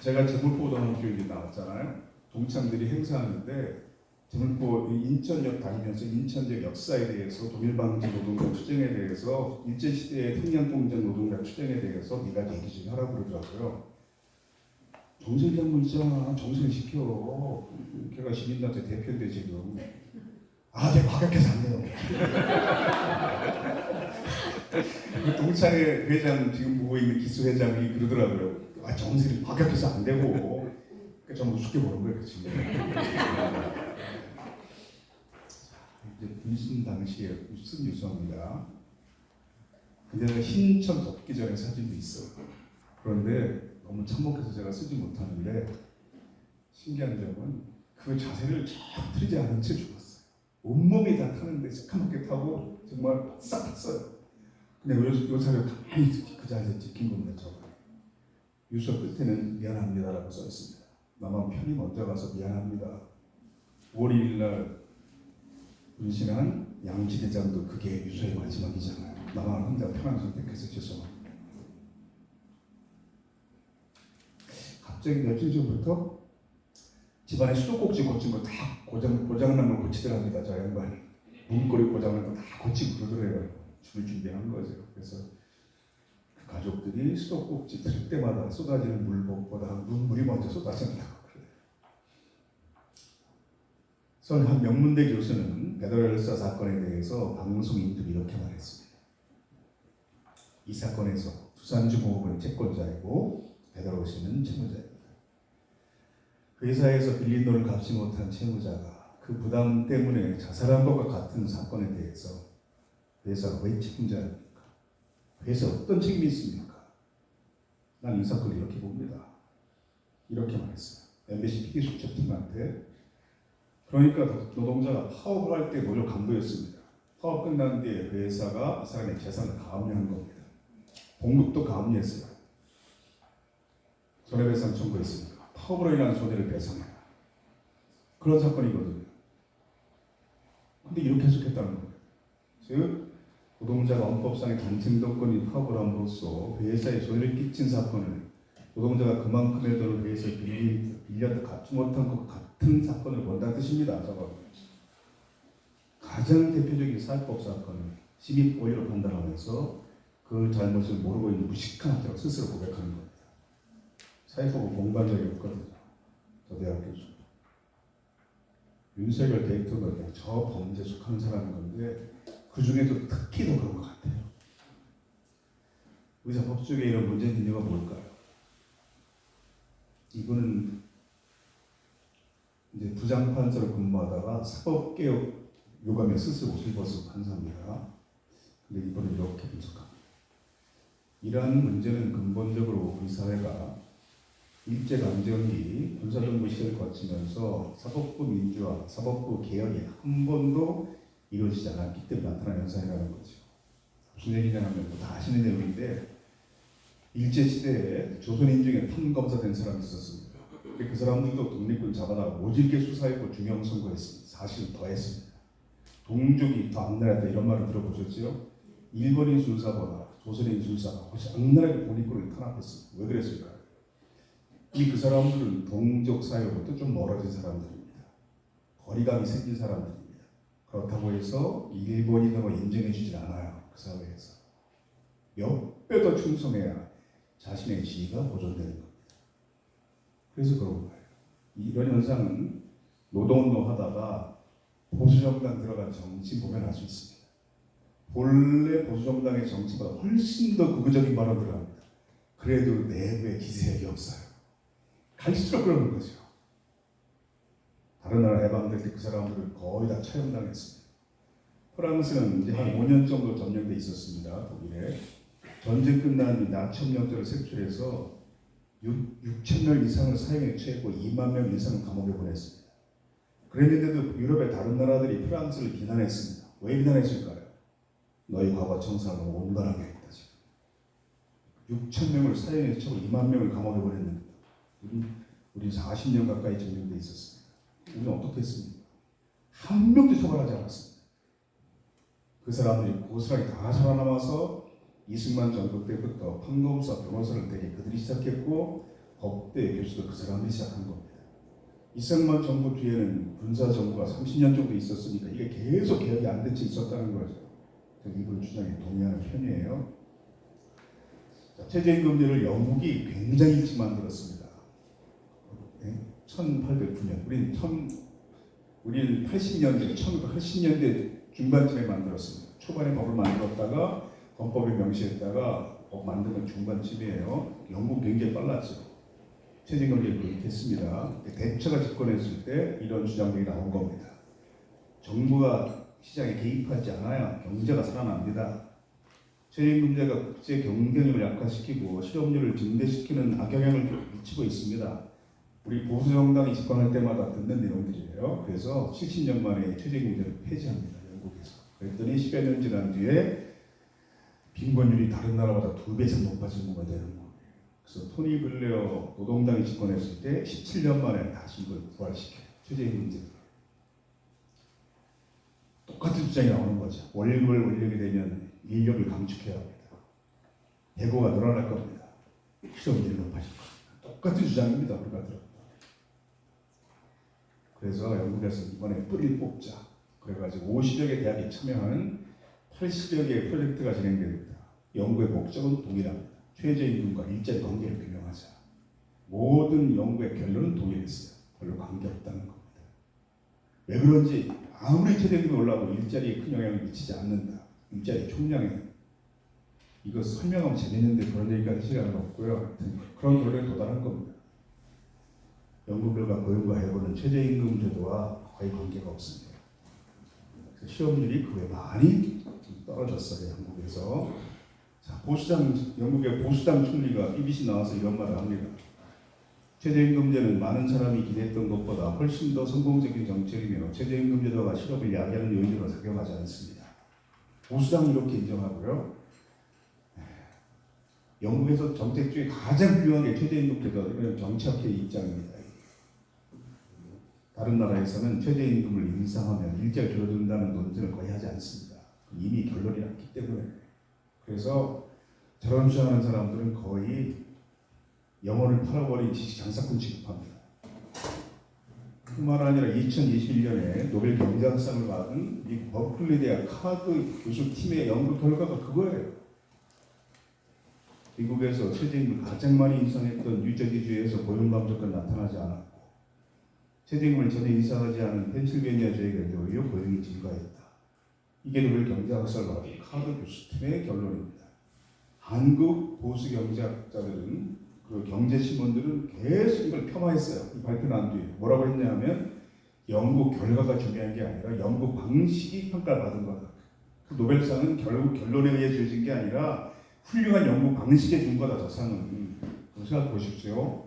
제가 제물포고등학교에 나왔잖아요. 동창들이 행사하는데 제물포 인천역 다니면서 인천역 역사에 대해서 동일방지 노동자 투쟁에 대해서 일제시대의 평양공장 노동자 투쟁에 대해서 네가 얘기 좀 하라고 그러더라고요. 정세일 장로 있잖아. 정세일 시켜. 걔가 시민단체 대표인데 지금. 아, 제가 과격해서 안 돼요. 그 동창회 회장 지금 보고 있는 기수 회장이 그러더라고요. 아, 정세일 과격해서 안 되고. 그러니까 좀 우습게 보는 거예요, 지금. 이제 분신 당시에 쓴 유서입니다. 근데 내가 신천 덮기 전에 사진도 있어. 그런데 너무 참혹해서 제가 쓰지 못하는데 신기한 점은 그 자세를 쫙 틀리지 않은 채 죽었어요. 온몸이 다 타는데 새카맣게 타고 정말 싹 탔어요. 근데 요사를 가만히 그 자리에서 찍힌 겁니다. 저거. 유서 끝에는 미안합니다라고 써 있습니다. 나만 편히 먼저 가서 미안합니다. 5월 1일 날 분신한 양지대장도 그게 유서의 마지막이잖아요. 나만 혼자 편한 선택해서 죄송합니다. 갑자기 며칠 전부터 집안에 수도꼭지 고친 거 다 고장난 걸 고치더랍니다. 저 양반이. 문고리 고장난 거 다 고치고 그러더래요. 줄 준비한 거죠. 그래서 그 가족들이 수도꼭지 틀 때마다 쏟아지는 물복보다 눈물이 먼저 쏟아진다고 그래요. 그래서 한 명문대 교수는 베드로 열사 사건에 대해서 방송 인터뷰 이렇게 말했습니다. 이 사건에서 두산주공업은 채권자이고 베드로 씨는 채무자입니다. 회사에서 빌린 돈을 갚지 못한 채무자가 그 부담 때문에 자살한 것과 같은 사건에 대해서 회사가 왜 책임자입니까? 회사에 어떤 책임이 있습니까? 난 이 사건을 이렇게 봅니다. 이렇게 말했어요. MBC PD 수첩팀한테. 그러니까 노동자가 파업을 할 때 노조 간부였습니다. 파업 끝난 뒤에 회사가 이 사람의 재산을 가압류한 겁니다. 봉급도 가압류했어요. 손해배상 청구했습니다. 파업으로 인한 손해를 배상해라. 그런 사건이거든요. 근데 이렇게 해석했다는 거예요. 즉 노동자가 헌법상의 단체노동권이 파업을 함으로써 회사에 손해를 끼친 사건을 노동자가 그만큼의 돈을 회사에 빌렸다 갚지 못한 것 같은 사건을 본다는 뜻입니다. 저거. 가장 대표적인 사회법 사건을 심의 고의로 판단하면서 그 잘못을 모르고 있는 무식한 학자가 스스로 고백하는 겁니다. 사회법은 공부한 적이 없거든요. 저 대학 교수. 윤석열 대통령이 저 범죄에 속하는 사람인 건데 그 중에도 특히 더 그런 것 같아요. 의사 법조계 이런 문제의 이유가 뭘까요? 이분은 이제 부장판사로 근무하다가 사법개혁 요감에 스스로 옷을 벗은 판사입니다. 근데 이번에 이렇게 분석합니다. 이러한 문제는 근본적으로 우리 사회가 일제강점기 군사정부 시대를 거치면서 사법부 민주화, 사법부 개혁이 한 번도 이루어지지 않았기 때문에 나타난 현상이라는 거죠. 무슨 얘기냐면 다 아시는 내용인데 일제시대에 조선인 중에 판검사 된 사람이 있었습니다. 그 사람들도 독립군 잡아다가 모질게 수사했고 중형 선고했습니다. 사실 더 했습니다. 동족이 더 악랄하다 이런 말을 들어보셨죠? 일본인 순사보다 조선인 순사가 훨씬 악랄하게 독립군을 탄압했습니다. 왜 그랬을까요? 그 사람들은 동족 사회로부터 좀 멀어진 사람들입니다. 거리감이 생긴 사람들입니다. 그렇다고 해서 일본인으로 인정해주질 않아요. 그 사회에서. 몇 배 더 충성해야 자신의 지위가 보존되는 겁니다. 그래서 그런 거예요. 이런 현상은 노동운동 하다가 보수정당 들어간 정치 보면 알 수 있습니다. 본래 보수정당의 정치보다 훨씬 더 극우적인 발언들을 합니다. 그래도 내부에 기세력이 없어요. 갈수록 그러는 거죠. 다른 나라 해방될 때 그 사람들을 거의 다 처형당했습니다. 프랑스는 이제 한 5년 정도 점령돼 있었습니다. 독일에. 전쟁 끝난 뒤 나치혁명자를 색출해서 6,000명 이상을 사형에 처했고 2만 명 이상을 감옥에 보냈습니다. 그랬는데도 유럽의 다른 나라들이 프랑스를 비난했습니다. 왜 비난했을까요? 너희 과거 청산을 너무 온건하게 했다. 지금 6,000명을 사형에 처고 2만 명을 감옥에 보냈는데 우리 40년 가까이 점령돼 있었습니다. 우리는 어떻게 했습니까? 한 명도 처벌하지 않았습니다. 그 사람들이 고스란히 다 살아남아서 이승만 정부 때부터 판검사, 변호사를 대개 그들이 시작했고 법대 교수도 그 사람들이 시작한 겁니다. 이승만 정부 뒤에는 군사 정부가 30년 정도 있었으니까 이게 계속 개혁이 안 된 채 있었다는 거죠. 이분 주장에 동의하는 편이에요. 최저임금제를 영국이 굉장히 일찍 만들었습니다. 1809년. 우리는 80년대, 1980년대 중반쯤에 만들었습니다. 초반에 법을 만들었다가 헌법에 명시했다가 법 만드는 중반쯤이에요. 영국 굉장히 빨랐죠. 최저임금제를 도입했습니다. 대처가 집권했을 때 이런 주장들이 나온 겁니다. 정부가 시장에 개입하지 않아야 경제가 살아납니다. 최저임금제가 국제 경쟁력을 약화시키고 실업률을 증대시키는 악영향을 미치고 있습니다. 우리 보수 정당이 집권할 때마다 듣는 내용들이에요. 그래서 70년 만에 최저임금제를 폐지합니다. 영국에서. 그랬더니 10여 년 지난 뒤에 빈곤율이 다른 나라보다 2배 이상 높아진 거가 되는 거예요. 그래서 토니 블레어 노동당이 집권했을 때 17년 만에 다시 이걸 부활시켜요. 최저임금제를. 똑같은 주장이 나오는 거죠. 월급을 올리게 되면 인력을 감축해야 합니다. 해고가 늘어날 겁니다. 실업률이 높아질 겁니다. 똑같은 주장입니다. 우리가 들었다. 그래서 영국에서 이번에 뿌리를 뽑자. 그래가지고 50여 개 대학에 참여하는 80여 개의 프로젝트가 진행됩니다. 연구의 목적은 동일합니다. 최저임금과 일자리 관계를 규명하자. 모든 연구의 결론은 동일했어요. 별로 관계없다는 겁니다. 왜 그런지 아무리 최저임금이 올라도 일자리에 큰 영향을 미치지 않는다. 일자리 총량에. 이거 설명하면 재밌는데 그런 얘기까지 시간은 없고요. 하여튼 그런 결론에 도달한 겁니다. 연구 결과 고용과 해고는 최저임금 제도와 거의 관계가 없습니다. 실업률이 그 외 많이 떨어졌어요. 영국에서. 자, 영국의 보수당 총리가 BBC 나와서 이런 말을 합니다. 최저임금제는 많은 사람이 기대했던 것보다 훨씬 더 성공적인 정책이며 최저임금 제도가 실업을 야기하는 요인으로 작용하지 않습니다. 보수당이 이렇게 인정하고요. 영국에서 정책 중에 가장 훌륭한 게 최저임금 제도, 이건 정치학회의 입장입니다. 다른 나라에서는 최저임금을 인상하면 일자리 줄어든다는 논쟁을 거의 하지 않습니다. 이미 결론이 났기 때문에. 그래서 저런 주장하는 사람들은 거의 영혼을 팔아버린 지식 장사꾼 취급합니다. 뿐만 아니라 2021년에 노벨 경제학상을 받은 미국 버클리 대학 카드 교수팀의 연구 결과가 그거예요. 미국에서 최저임금을 가장 많이 인상했던 유적기주에서 고용 감소가 나타나지 않았고 최저임금을 전혀 인상하지 않은 펜실베니아주에 오히려 고용이 증가했다. 이게 노벨 경제학설 받은 카드 교수팀의 결론입니다. 한국 보수 경제학자들은 그 경제신문들은 계속 이걸 폄하했어요. 이 발표 난 뒤에 뭐라고 했냐면 연구 결과가 중요한 게 아니라 연구 방식이 평가를 받은 거다. 그 노벨상은 결국 결론에 의해 주어진 게 아니라 훌륭한 연구 방식에 준 거다. 저 상은. 생각해 보십시오.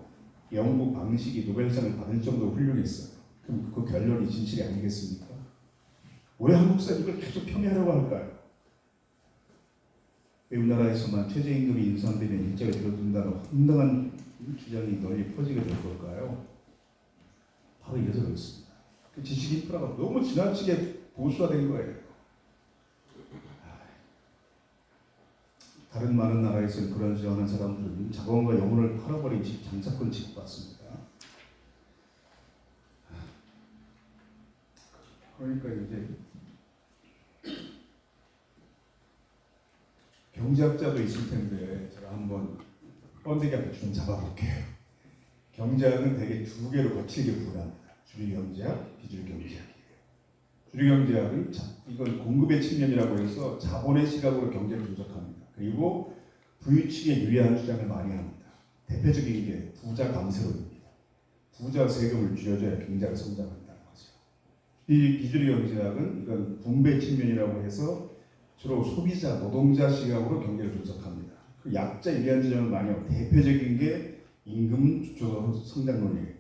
연구 방식이 노벨상을 받을 정도로 훌륭했어요. 그럼 그 결론이 진실이 아니겠습니까? 왜 한국 사람이 이걸 계속 폄훼하려고 할까요? 왜 우리나라에서만 최저임금이 인상되면 일자리가 줄어든다는 황당한 주장이 널리 퍼지게 될 걸까요? 바로 이래서 그렇습니다. 그 지식 인프라가 너무 지나치게 보수화된 거예요. 다른 많은 나라에서는 그런 주장하는 사람들은 자본과 영혼을 팔아버린 장사꾼 취급받습니다. 그러니까 이제 경제학자도 있을 텐데 제가 한번 번데기 한번 좀 잡아볼게요. 경제학은 대개 두 개로 거칠게 분합니다. 주류경제학, 비주류경제학이에요. 주류경제학은 이건 공급의 측면이라고 해서 자본의 시각으로 경제를 분석합니다. 그리고 부유층에 유리한 주장을 많이 합니다. 대표적인 게 부자 감세론입니다. 부자 세금을 줄여줘야 경제가 성장한다는 거죠. 이 비주류 경제학은 이건 분배 측면이라고 해서 주로 소비자, 노동자 시각으로 경제를 분석합니다. 그 약자 유리한 주장을 많이 하고 대표적인 게 임금 주도 성장론이에요.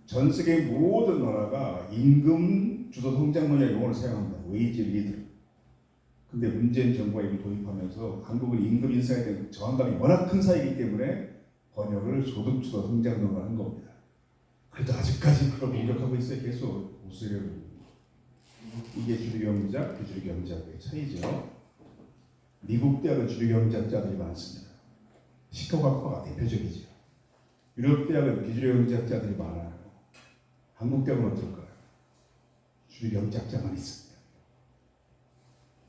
전 세계 모든 나라가 임금 주도 성장론이라는 용어를 사용합니다. 웨이지 리드. 근데 문재인 정부가 이걸 도입하면서 한국은 임금 인상에 대한 저항감이 워낙 큰 사회이기 때문에 번역을 소득 주도 성장론으로 한 겁니다. 그래도 아직까지 그걸 공격하고 있어요. 계속 보수를. 이게 주류경제학, 비주류경제학의 차이죠. 미국 대학은 주류경제학자들이 많습니다. 시카고 학파가 대표적이죠. 유럽 대학은 비주류경제학자들이 많아요. 한국 대학은 어떨까요? 주류경제학자만 있습니다.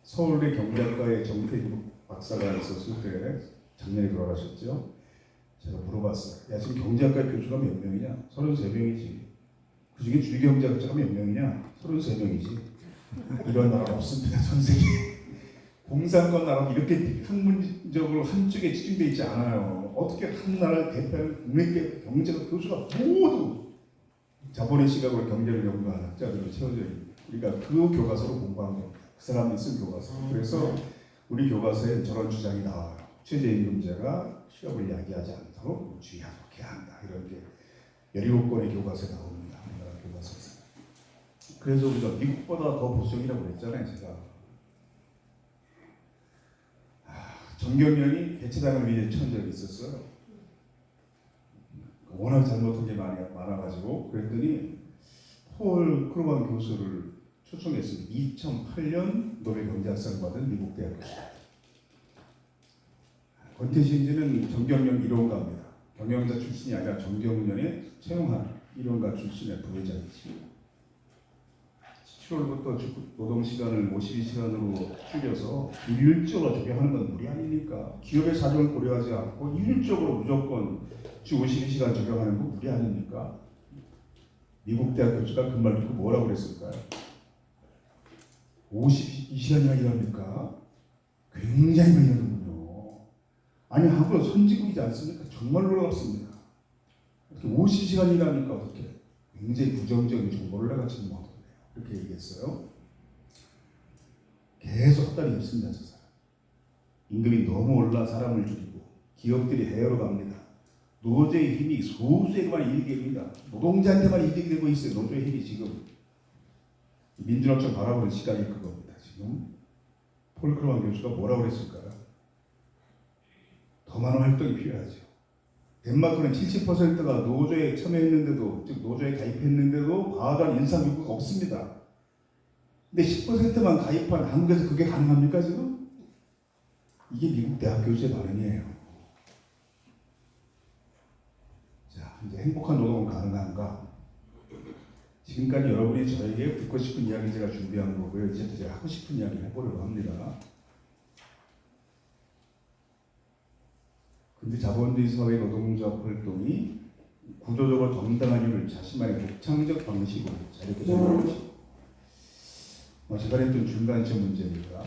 서울대 경제학과의 정태국 박사가 있었을 때 작년에 돌아가셨죠. 제가 물어봤어요. 야, 지금 경제학과 교수가 몇 명이냐? 33명이지. 그 중에 주류경제학자가 몇 명이냐? 33명이지. 이런 나라 없습니다. 전 세계. 공산권 나라는 이렇게 학문적으로 한쪽에 집중되어 있지 않아요. 어떻게 한 나라를 대표하는 국내 경제학 교수가 모두 자본의 시각으로 경제를 연구하는 학자들로 채워져 있습니다. 우리가 그 교과서로 공부한 겁니다. 그 사람이 쓴 교과서. 그래서 우리 교과서에 저런 주장이 나와요. 최저임금제가 취업을 야기하지 않도록 주의하게 한다. 이런 게 17권의 교과서에 나옵니다. 우리나라 교과서에서. 그래서 우리가 미국보다 더 보수적이라고 그랬잖아요. 제가. 정경련이 개체당을 위해 천 적이 있었어요. 워낙 잘못한 게 많아가지고 그랬더니 폴 크루만 교수를 초청했습니다. 2008년 노벨 경제학상 받은 미국 대학 교수. 권태신지는 정경련 이론가입니다. 경영자 출신이 아니라 정경련에 채용한 이론가 출신의 부회장이지. 7월부터 노동시간을 52시간으로 줄여서 일률적으로 적용하는 건 무리 아닙니까? 기업의 사정을 고려하지 않고 일률적으로 무조건 주 52시간 적용하는 건 무리 아닙니까? 미국 대학 교수가 그 말 듣고 뭐라고 그랬을까요? 52시간이나 일합니까? 굉장히 많이 일하는군요. 아니 한국은 선진국이지 않습니까? 정말 놀랍습니다. 어떻게 50시간 일합니까? 어떻게? 굉장히 부정적인 정보를 내가 지금 얻어요. 이렇게 얘기했어요. 계속 헛다리 입습니다. 저 사람. 임금이 너무 올라 사람을 줄이고 기업들이 해외로 갑니다. 노조의 힘이 소수에게만 이익이 됩니다. 노동자한테만 이익이 되고 있어요. 노조의 힘이 지금. 민주노총 바라보는 시각이 그겁니다. 지금 폴 크루만 교수가 뭐라고 그랬을까요? 더 많은 활동이 필요하죠. 덴마크는 70%가 노조에 참여했는데도, 즉 노조에 가입했는데도 과도한 인상 요구가 없습니다. 근데 10%만 가입한 한국에서 그게 가능합니까 지금? 이게 미국 대학 교수의 반응이에요. 자, 이제 행복한 노동은 가능한가? 지금까지 여러분이 저에게 듣고 싶은 이야기 제가 준비한 거고요. 이제 제가 하고 싶은 이야기를 해보려고 합니다. 근데 자본주의 사회 노동조합 활동이 구조적으로 정당한 이유를 자신만의 독창적 방식으로 자유롭게 설명하는 것입니다. 제가 했던 중간체 문제입니다.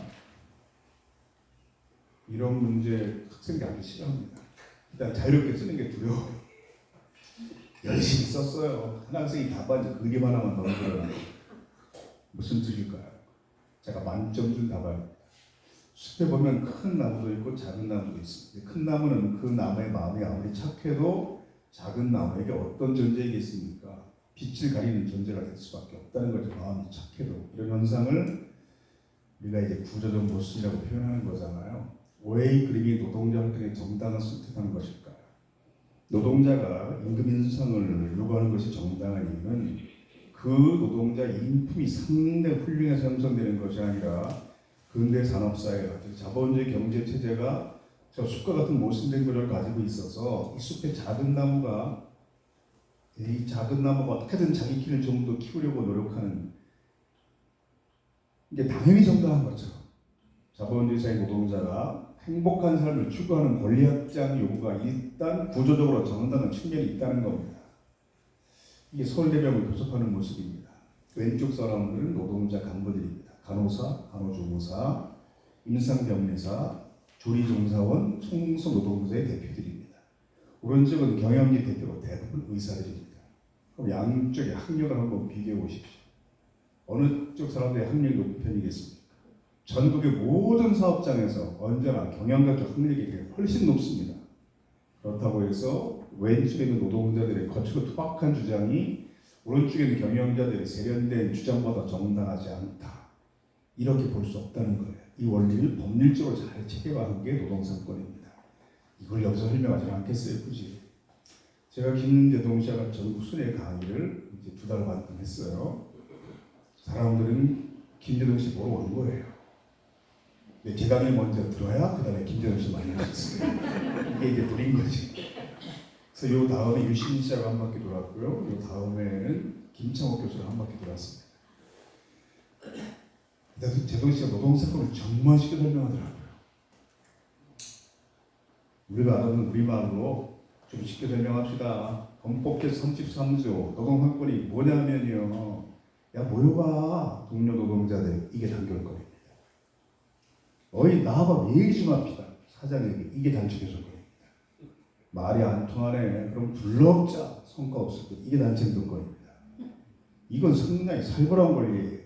이런 문제 학생들이 아주 싫어합니다. 일단 자유롭게 쓰는 게 두려워요. 열심히 썼어요. 한 학생이 답안 그림 하나만 더 만들어요. 무슨 뜻일까요? 제가 만점 준 답안입니다. 숲에 보면 큰 나무도 있고 작은 나무도 있습니다. 큰 나무는 그 나무의 마음이 아무리 착해도 작은 나무에게 어떤 존재이겠습니까? 빛을 가리는 존재가 될 수밖에 없다는 거죠. 마음이 착해도. 이런 현상을 우리가 이제 구조적 모순이라고 표현하는 거잖아요. 왜 이 그림이 노동자 활동의 정당한 선택하는 것일까요? 노동자가 임금 인상을 요구하는 것이 정당한 이유는 그 노동자 인품이 상당히 훌륭해서 형성되는 것이 아니라 근대 산업사회가 자본주의 경제 체제가 저 숲과 같은 모순된 구조를 가지고 있어서 이 숲의 작은 나무가 어떻게든 자기 키를 좀 더 키우려고 노력하는 이게 당연히 정당한 거죠. 자본주의 사회 노동자가 행복한 삶을 추구하는 권리합장 요구가 일단 구조적으로 정당한 측면이 있다는 겁니다. 이게 서울대병을 교섭하는 모습입니다. 왼쪽 사람들은 노동자 간부들입니다. 간호사, 간호조무사, 임상병리사, 조리종사원, 청소노동자의 대표들입니다. 오른쪽은 경영진 대표로 대부분 의사들입니다. 그럼 양쪽의 학력을 한번 비교해 보십시오. 어느 쪽 사람들의 학력이 높은 편이겠습니까? 전국의 모든 사업장에서 언제나 경영자 쪽 학력이 훨씬 높습니다. 그렇다고 해서 왼쪽에 있는 노동자들의 거칠고 투박한 주장이 오른쪽에 있는 경영자들의 세련된 주장보다 정당하지 않다. 이렇게 볼 수 없다는 거예요. 이 원리를 법률적으로 잘 체계화한 게 노동상권입니다. 이걸 여기서 설명하지 않겠어요, 굳이. 제가 김대동 씨가 전국 순회 강의를 이제 2달 반 했어요. 사람들은 김대동 씨 보러 온 거예요. 근데 제 강의 먼저 들어야 그 다음에 김대동 씨 만날 수 있어요. 이게 이제 불인 거지. 그래서 요 다음에 유신 씨하고 한 바퀴 돌았고요. 요 다음에는 김창옥 교수랑 한 바퀴 돌았습니다. 그래서 제동 씨가 노동사건을 정말 쉽게 설명하더라고요. 우리가 알아듣는 우리말로 좀 쉽게 설명합시다. 헌법제 33조 노동사건이 뭐냐면요. 야 모여봐 동료 노동자들 이게 단결권입니다. 어이 나와봐 얘기 좀 합시다. 사장에게 이게 단체교섭권입니다. 말이 안 통하네. 그럼 불러옵자 성과 없을 때 이게 단체행동권입니다. 이건 상당히 살벌한 권리예요.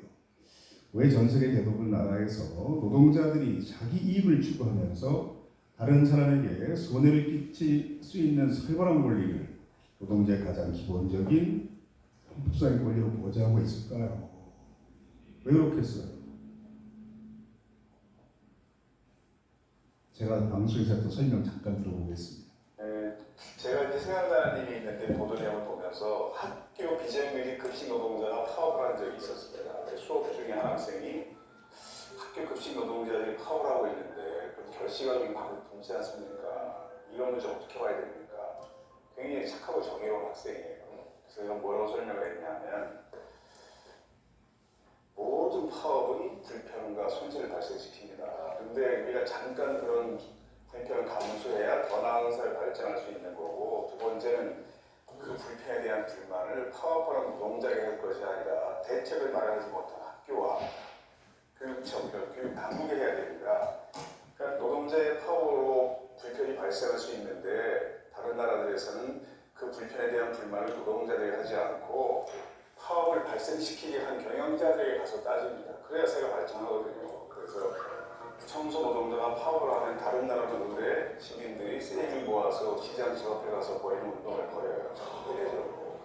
왜 전 세계 대부분 나라에서 노동자들이 자기 이익을 추구하면서 다른 사람에게 손해를 끼칠 수 있는 살벌한 권리를 노동자의 가장 기본적인 헌법상의 권리로 보장하고 있을까요? 왜 그렇겠어요? 제가 방송에서 또 설명 잠깐 들어보겠습니다. 제가 이제 생각나는 일이 있는데 보도 내용을 보면서 학교 비정규직 급식 노동자가 파업을 한 적이 있었습니다. 수업 중에 한 학생이 학교 급식 노동자들이 파업을 하고 있는데 결식하고 밥을 굶지 않습니까? 이런 문제 어떻게 봐야 됩니까? 굉장히 착하고 정의로운 학생이에요. 그래서 이건 뭐라고 설명을 했냐면 모든 파업은 불편과 손실을 발생시킵니다. 근데 우리가 잠깐 그런 불편을 감수해야 더 나은 사회를 발전할 수 있는 거고, 두 번째는 그 불편에 대한 불만을 파업하는 노동자에게 할 것이 아니라 대책을 마련하지 못한 학교와 교육 당국에 해야 됩니다. 그러니까 노동자의 파업으로 불편이 발생할 수 있는데 다른 나라들에서는 그 불편에 대한 불만을 노동자들에게 하지 않고 파업을 발생시키게 한 경영자들에게 가서 따집니다. 그래야 사회가 발전하거든요. 그래서 청소 노동자가 파업을 하면 다른 나라 노동자의 시민들이 세를 모아서 시장집 앞에 가서 보이는 운동을 벌여요. 대대적으로.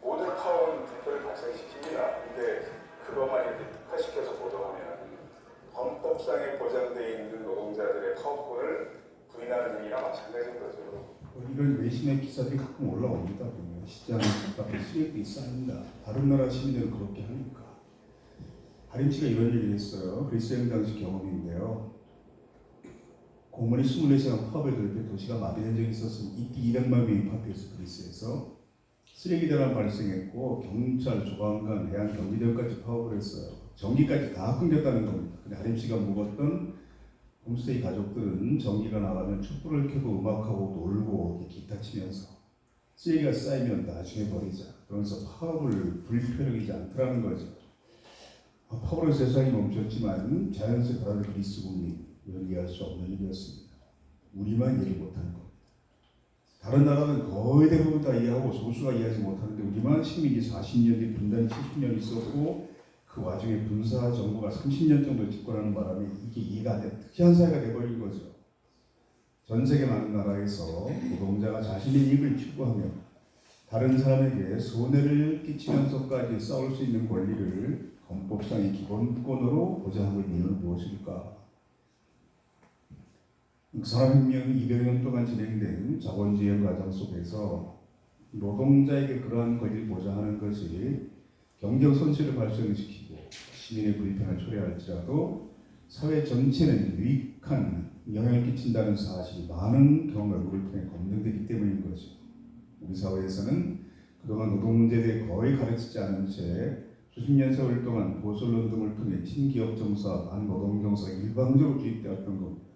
모든 파업은 불편을 발생시킵니다. 근데 그것만 이렇게 특화시켜서 보도하면 헌법상에 보장되어 있는 노동자들의 파업권을 부인하는 행위랑 마찬가지인 거죠. 이런 외신의 기사들이 가끔 올라옵니다. 보면 시장 앞에 쓰레기 쌓입니다. 다른 나라 시민들은 그렇게 하니까. 하림치가 이런 얘기를 했어요. 그리스 여행 당시 경험인데요. 공무원이 24시간 파업을 들을 때 도시가 마비된 적이 있었습니다. 이때 200만 명이 파업했어요. 그리스에서. 쓰레기 대란 발생했고 경찰, 조강관, 해양 경비대까지 파업을 했어요. 전기까지 다 끊겼다는 겁니다. 근데 하림치가 묵었던 홈스테이 가족들은 전기가 나가면 촛불을 켜고 음악하고 놀고 기타 치면서 쓰레기가 쌓이면 나중에 버리자. 그러면서 파업을 불효력이지 않더라는 거죠. 파업으로 세상이 멈췄지만 자연스레 바람을 그리스 국민 이해할 수 없는 일이었습니다. 우리만 이해를 못하는 겁니다. 다른 나라는 거의 대부분 다 이해하고 소수가 이해하지 못하는데 우리만 식민지 40년 뒤 분단이 70년 있었고 그 와중에 군사 정부가 30년 정도 집권하는 바람에 이게 이해가 안 되는 특이한 사회가 돼버린 거죠. 전 세계 많은 나라에서 노동자가 자신의 이익을 추구하며 다른 사람에게 손해를 끼치면서까지 싸울 수 있는 권리를 헌법상의 기본권으로 보장하고 있는 이유는 무엇일까? 산업혁명이 200년 동안 진행된 자본주의 과정 속에서 노동자에게 그러한 권리를 보장하는 것이 경제적 손실을 발생시키고 시민의 불편을 초래할지라도 사회 전체는 유익한 영향을 끼친다는 사실이 많은 경험을 우리 통해 검증되기 때문인 거죠. 우리 사회에서는 그동안 노동 문제에 대해 거의 가르치지 않은 채 수십 년 세월 동안 보수론 등을 통해 친기업 정사, 반노동 정사가 일방적으로 주입되었던 겁니다.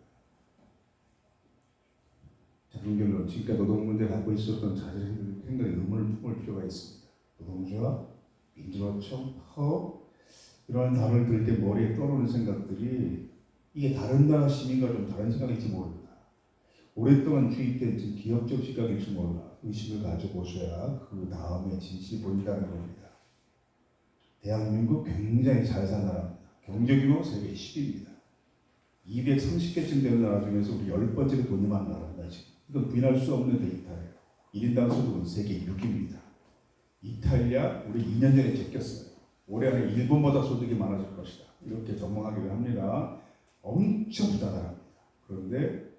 작은 결론, 지금까지 노동 문제에 갖고 있었던 자질을 굉장히 의문을 품을 필요가 있습니다. 노동조합, 민주노총, 파업 이런 단어를 들을 때 머리에 떠오르는 생각들이 이게 다른 나라 시민과 좀 다른 생각일지 모릅니다. 오랫동안 주입된 기업적 시각일지 몰라 의식을 가져보셔야 그 다음에 진실이 보인다는 겁니다. 대한민국 굉장히 잘 산 나라입니다. 경제규모 세계 10위입니다. 230개쯤 되는 나라 중에서 우리 10번째로 돈이 많은 나라입니다. 지금. 이건 부인할 수 없는 데이터예요. 1인당 소득은 세계 6위입니다. 이탈리아 우리 2년 전에 제꼈어요. 올해 안에 일본보다 소득이 많아질 것이다. 이렇게 전망하기로 합니다. 엄청 부자 나라입니다. 그런데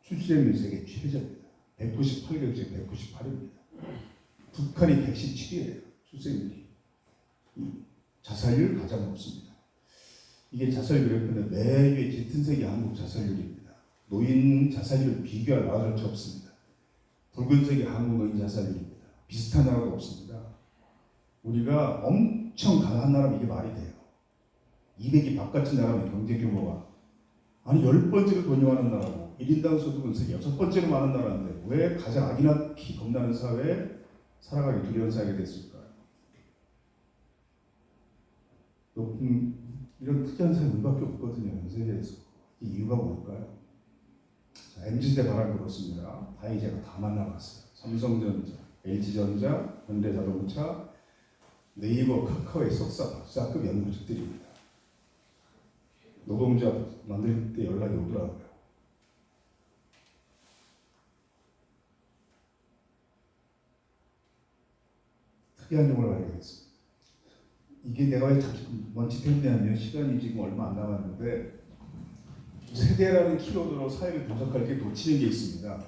출생률 세계 최저입니다. 198개 중에 198입니다. 북한이 117이에요. 출생률이. 자살률 가장 높습니다. 이게 자살 그래프는 매月짙은 색이 한국 자살률입니다. 노인 자살률을 비교할 나라조차 없습니다. 붉은색이 한국 노인 자살률입니다. 비슷한 나라도 없습니다. 우리가 엄청 강한 나라면 이게 말이 돼요. 200이 바깥인 나라면 경제 규모가 아니 10번째로 돈이 많은 나라고 1인당 소득은 세계 6번째로 많은 나라인데 왜 가장 악인하기 겁나는 사회에 살아가기 두려운 사회가 됐을까요? 이런 특이한 사회 우리밖에 없거든요. 전 세계에서. 이 이유가 뭘까요? 자, MZ세대 바람 불었습니다. 다행히 제가 다 만나봤어요. 삼성전자, LG전자, 현대자동차, 네이버, 카카오의 석사, 박사급 연구직들입니다. 노동자 만들 때 연락이 오더라고요. 특이한 용어를 발견했습니다. 이게 내가 왜 먼지 때문에 시간이 지금 얼마 안 남았는데 세대라는 키워드로 사회를 분석할 때 놓치는 게 있습니다.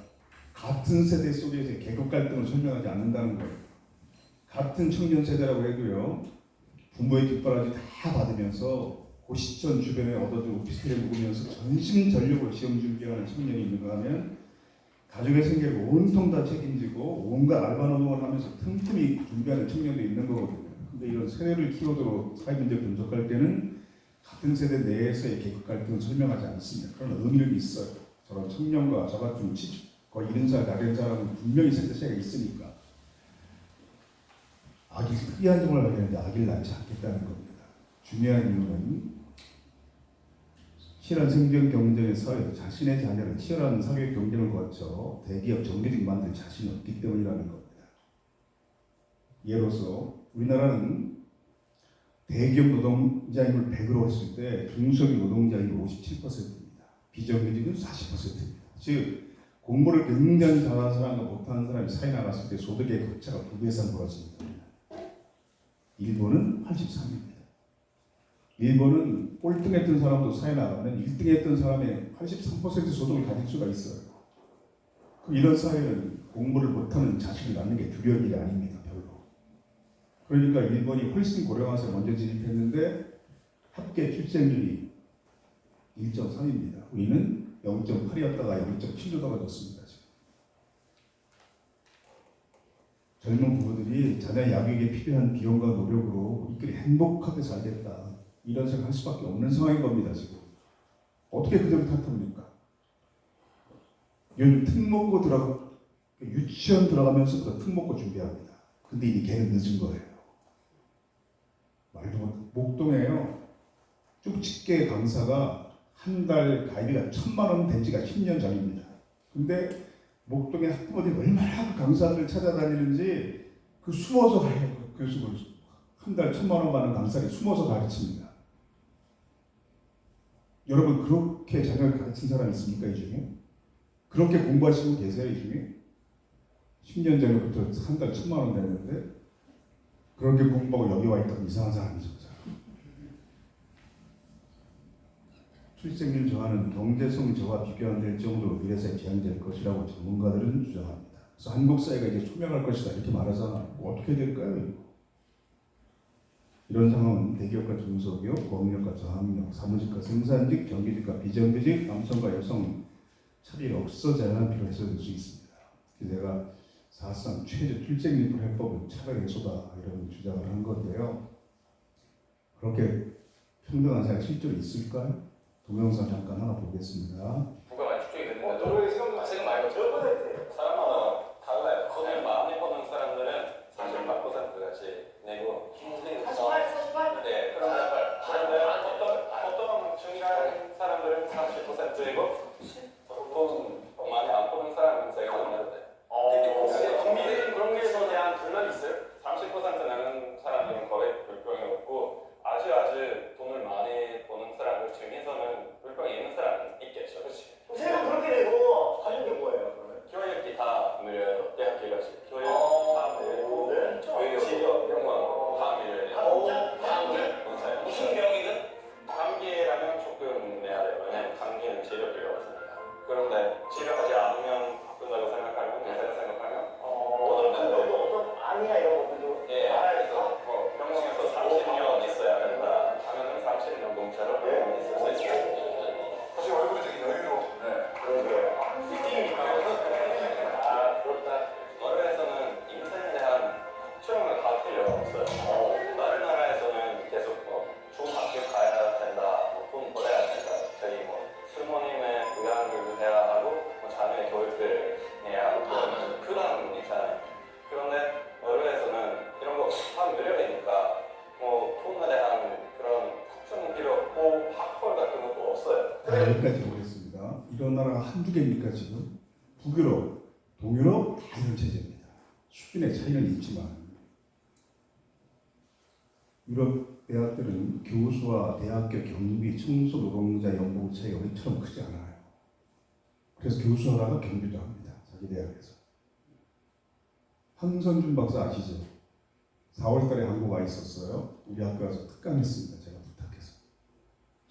같은 세대 속에서 계급 갈등을 설명하지 않는다는 거예요. 같은 청년 세대라고 해도요. 부모의 뒷바라지 다 받으면서 고시촌 주변에 얻어진 오피스텔에 묵으면서 전심전력으로 시험 준비하는 청년이 있는가 하면 가족의 생계를 온통 다 책임지고 온갖 알바 노동을 하면서 틈틈이 준비하는 청년도 있는 거거든요. 근데 이런 세대를 키워드로 사회 문제 분석할 때는 같은 세대 내에서의 계급 갈등을 설명하지 않습니다. 그런 의미는 있어요. 저런 청년과 저 같은 70, 거의 70살 나된 사람은 분명히 세대 차이가 있으니까. 악이 특이한 점을 발견했는데 악을 낳지 않겠다는 겁니다. 중요한 이유는 치열한 생존 경쟁의 사회에서 자신의 자녀를 치열한 사회 경쟁을 거쳐 대기업 정규직 만들 자신이 없기 때문이라는 겁니다. 예로서 우리나라는 대기업 노동자임을 100으로 했을 때 중소기업 노동자임이 57%입니다. 비정규직은 40%입니다. 즉 공부를 굉장히 잘하는 사람과 못하는 사람이 사이 나갔을 때 소득의 격차가 2배 이상 벌어집니다. 일본은 83입니다. 일본은 꼴등했던 사람도 사회 나가면 1등했던 사람의 83% 소득을 가질 수가 있어요. 그럼 이런 사회는 공부를 못하는 자식을 낳는 게 두려운 일이 아닙니다. 별로. 그러니까 일본이 훨씬 고령화세 먼저 진입했는데 합계 출생률이 1.3입니다. 우리는 0.8이었다가 0.7로 떨어졌습니다. 지금. 젊은 부부들이 자녀 양육에 필요한 비용과 노력으로 우리끼리 행복하게 살겠다. 이런 생각할 수밖에 없는 상황인 겁니다. 지금. 어떻게 그대로 탓합니까? 요즘 특목고들하고 유치원 들어가면서부터 특목고 준비합니다. 근데 이게 걔는 늦은 거예요. 말도 못. 목동에요. 쪽집게 강사가 한 달 가입비가 1,000만 원 된 지가 10년 전입니다. 근데 목동의 학부모들이 얼마나 그 강사들을 찾아다니는지 그 숨어서 가요. 교수들 한 달 1,000만 원 받는 강사를 숨어서 가르칩니다. 여러분 그렇게 자녀를 가르친 사람 있습니까 이 중에? 그렇게 공부하시는 분 계세요 이 중에? 10년 전부터 한 달 1,000만 원 됐는데 그렇게 공부하고 여기 와 있던 이상한 사람이죠. 출생률 저하는 경제성 저하 비교 안 될 정도로 미래사회 지향될 것이라고 전문가들은 주장합니다. 그래서 한국 사회가 이제 소멸할 것이다 이렇게 말하잖아요. 뭐 어떻게 될까요? 이거? 이런 상황은 대기업과 중소기업, 공업력과 저항력, 사무직과 생산직, 정규직과 비정규직, 남성과 여성 차별이 없어져야 필요해서 될 수 있습니다. 그래서 제가 사실상 최저 출생률 해법은 차별 해소다 이런 주장을 한 건데요. 그렇게 평등한 사회 실제로 있을까요? 동영상 잠깐 하나 보겠습니다. 부가 많이 축적이 됐는데도 세금 많이 걷죠. 사람마다 달라요. 그냥 많이 버는 사람들은 48% 같이 내고 힘든 네, 그런데 어떤 중간 사람들은 30%이고 돈 많이 안 버는 사람은 세금 안 내도 돼. 국민은 그런 게 대한 분란이 있어요. 30% 내는 사람들은 거의 불평이 없고 아주 돈을 많이 버는 사람들 중에서는 불평이 있는 사람은 있겠죠. 그렇지. 세금 그렇게 내고 하는 게 뭐예요, 그러면? 교육비 다 무료예요. 대학교 같이 교육 다 무료고 의료 병원 다 무료예요. 무슨 병이든 감기라면 조금 내야 돼요. 왜냐면 감기는 치료 필요 없으니까. 그런데 치료하지 않으면 바쁜다고 생각하면 의사가 생각하면 어떤 아니야 이런 것들도 예, 그래서 뭐 병원에서 30년 있어야 된다 하면은 30년 공짜로 병원에 있을 수 있어요. 사실 얼굴이 되게 여유로워. 아, 그렇다. 너르웨이에서는 인생에 대한 걱정을 다 필요 없어요. 다른 나라에서는 계속 좋은 학교 가야 된다, 돈 벌어야 된다, 저희 부모님의 부양을 해야 하고 자녀의 교육을 해야 하고 그런 부담 있잖아요. 그런데 노르웨이에서는 이런 거 다 무료이니까 돈에 대한 그런 걱정은 필요 없고 학벌 같은 것도 없어요. 여기까지 보겠습니다. 이런 나라가 한두 개입니까 지금? 북유럽, 동유럽 다 이런 체제입니다. 수준의 차이는 있지만 유럽 대학들은 교수와 대학교 경비, 청소 노동자 연봉 차이가 우리처럼 크지 않아요. 그래서 교수 하나가 경비도 합니다. 자기 대학에서. 황선준 박사 아시죠? 4월달에 한국 와 있었어요. 우리 학교 와서 특강했습니다. 제가 부탁해서.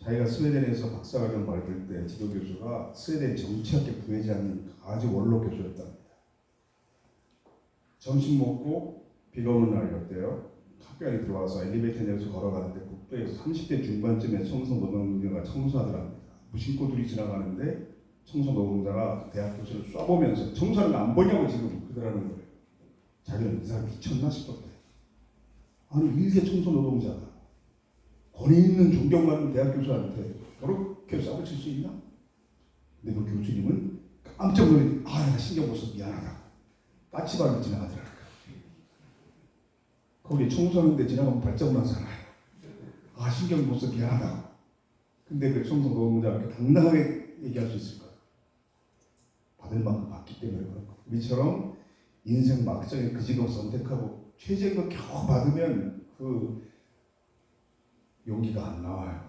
자기가 스웨덴에서 박사학위를 받을 때 지도교수가 스웨덴 정치학계 부회장인 아주 원로 교수였답니다. 점심 먹고 비가 오는 날이었대요. 학교 안에 들어와서 엘리베이터 내려서 걸어가는데 국도에서 30대 중반쯤에 청소 노동자가 청소하더랍니다. 무심코들이 지나가는데 청소 노동자가 대학 교수를 쏴보면서 청소하는 거 안 보냐고 지금 그러라는 거예요. 자기는 이 사람 미쳤나 싶었대. 아니 일개 청소 노동자가 권위 있는 존경받는 대학 교수한테 그렇게 싸우칠 수 있나? 근데 그 교수님은 깜짝 놀래. 나 신경 못 써 미안하다. 까치발로 지나가더라고요. 거기 청소하는데 지나가면 발자국 나잖아요. 신경 못 써 미안하다. 근데 그 청소 노동자가 이렇게 당당하게 얘기할 수 있을까요? 받을 만큼 받기 때문에 그런 거. 우리처럼 인생 막장에 그 직업 선택하고 최저임금 겨우 받으면 그 용기가 안 나와요.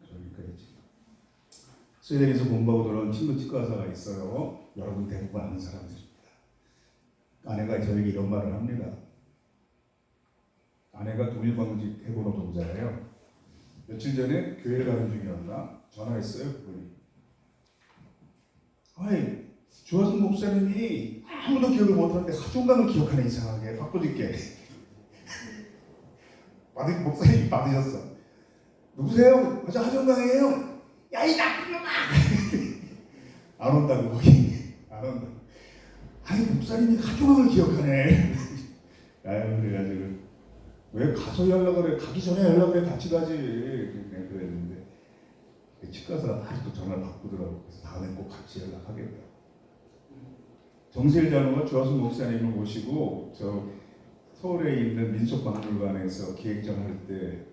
그러니까 이제 스웨덴에서 공부하고 돌아온 친구 치과의사가 있어요. 여러분 대부분 아는 사람들입니다. 아내가 저에게 이런 말을 합니다. 아내가 동일방직 해고 노동자예요. 며칠 전에 교회를 가는 중이었나 전화했어요. 그분이. 조하순 목사님이 아무도 기억을 못하는데 하종강을 기억하네 이상하게 바꿔줄게. 목사님이 받으셨어. 누구세요? 하종강이에요. 야 이 나쁜 놈아. 안 온다고 거기. 안 온다. 목사님이 하종강을 기억하네. 그래가지고 왜 가서 연락을 그래? 가기 전에 연락을 해. 같이 가지. 그랬는데 치과의사가 아직도 전화를 바꾸더라고. 그래서 다음에 꼭 같이 연락하겠다. 정세일 장로가 조화순 목사님을 모시고 저 서울에 있는 민속박물관에서 기획전 할 때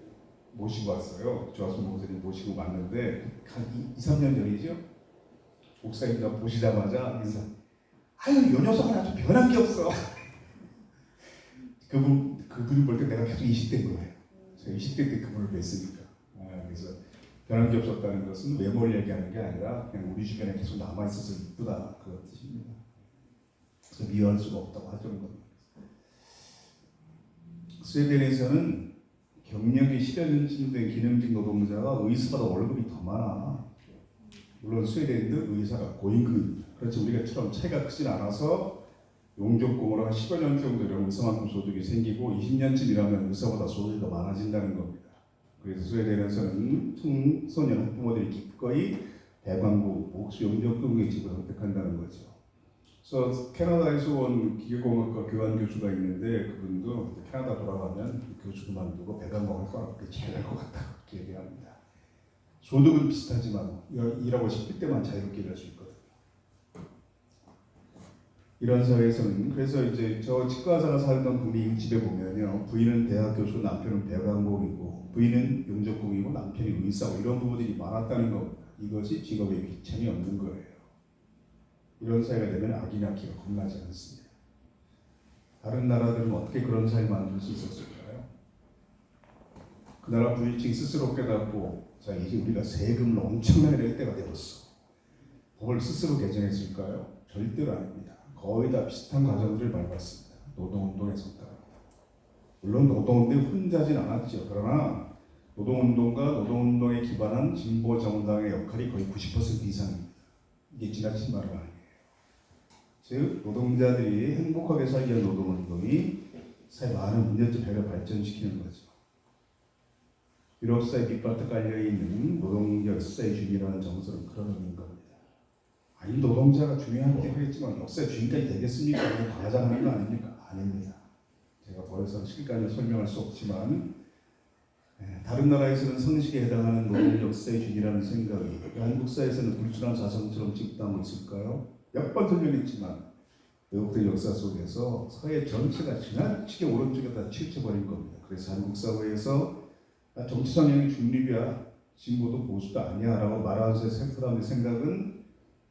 모시고 왔어요. 조화순 목사님 모시고 왔는데 한 2, 3년 전이죠. 목사님 나 보시자마자 인사. 아유 요 녀석은 아주 변한 게 없어. 그분을 볼 때 내가 계속 20대인 거예요. 제가 20대 때 그분을 뵀으니까. 그래서 변한 게 없었다는 것은 외모를 얘기하는 게 아니라 그냥 우리 주변에 계속 남아있어서 이쁘다 그런 뜻입니다. 그래서 미워할 수가 없다고 하죠. 스웨덴에서는 경력이 10여 년쯤 된 기능직 노동자가 의사보다 월급이 더 많아. 물론 스웨덴도 의사가 고임금입니다. 그렇지 우리가처럼 차이가 크진 않아서 용접공으로 한 10여 년 정도 이런 의사만큼 소득이 생기고 20년쯤 일하면 의사보다 소득이 더 많아진다는 겁니다. 그래서 스웨덴에서는 청소년 학부모들이 기꺼이 배관부, 복수 용접공의 집을 선택한다는 거죠. 그래서 캐나다에서 온 기계공학과 교환 교수가 있는데 그분도 캐나다 돌아가면 교수 그만두고 배관공학과 그렇게 잘할 것 같다 그렇게 얘기합니다. 소득은 비슷하지만 일하고 싶을 때만 자유롭게 일할 수 있거든요. 이런 사회에서는 그래서 이제 저 치과의사가 살던 분이 집에 보면요 부인은 대학 교수, 남편은 배관공이고 부인은 용접공이고 남편이 의사고 이런 부부들이 많았다는 겁니다. 이것이 직업에 귀천이 없는 거예요. 이런 사회가 되면 아기 낳기가 겁나지 않습니다. 다른 나라들은 어떻게 그런 사회를 만들 수 있었을까요? 그 나라 부유층이 스스로 깨닫고 자 이제 우리가 세금을 엄청나게 낼 때가 되었어. 법을 스스로 개정했을까요? 절대로 아닙니다. 거의 다 비슷한 과정들을 밟았습니다. 노동운동의 성과입니다. 물론 노동운동이 혼자진 않았죠. 그러나 노동운동과 노동운동에 기반한 진보정당의 역할이 거의 90% 이상입니다. 이게 지나친 말은 아니에요. 즉 노동자들이 행복하게 살기 위한 노동운동이 사회 많은 문제점 해결 발전시키는 거죠. 유럽사회 밑바닥 깔려있는 노동력 역사의 주인이라는 정서는 그런 의미인 겁니다. 아니 노동자가 중요한데 그랬지만 역사의 주인까지 되겠습니까? 과장하는 거 아닙니까? 아닙니다. 제가 더 이상 시간을 설명할 수 없지만 다른 나라에서는 성식에 해당하는 노동 역사의 주인이라는 생각이 한국 사회에서는 불순한 자성처럼 집단하고 있을까요? 몇 번 설명했지만 외국의 역사 속에서 사회 전체가 지나치게 오른쪽에다 치우쳐버린 겁니다. 그래서 한국 사회에서 정치 성향이 중립이야 진보도 보수도 아니야 라고 말하는 사람의 생각은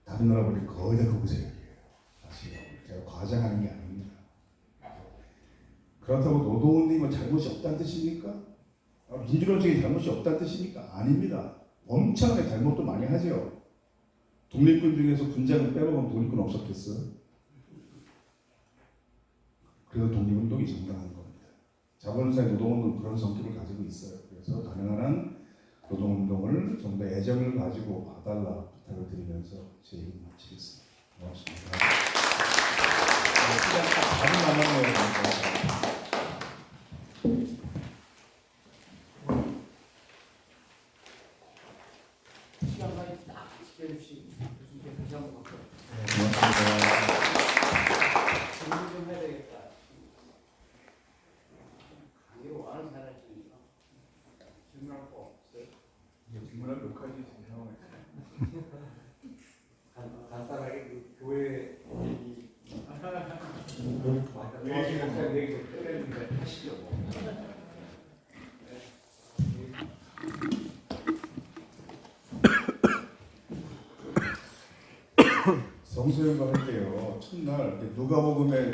다른 나라보다 거의 다 극우 세력이에요. 사실 제가 과장하는 게 아닙니다. 그렇다고 노동운동이 뭐 잘못이 없다는 뜻입니까? 민주론적인 잘못이 없다는 뜻입니까? 아닙니다. 엄청나게 잘못도 많이 하죠. 독립군 중에서 군장을 빼먹으면 독립군 없었겠어요? 그래서 독립운동이 정당한 겁니다. 자본주의 노동운동은 그런 성격을 가지고 있어요. 그래서 가능한 한 노동운동을 좀 더 애정을 가지고 봐달라 부탁을 드리면서 제 얘기 마치겠습니다. 고맙습니다. 시간 딱 반이 남았네요. 시간까지 딱 지켜주신 교수님께 다시 한번 박수. 고맙습니다. 질문 좀 해야 되겠다. 강의로 와는 사람이 질문할 거 없어요? 질문할 몇 가지 지금 상황에 간단하게 그 교회 얘기 목사 얘기 좀 꺼내는데 하시죠. 성서연구 할 때요. 첫날 누가복음에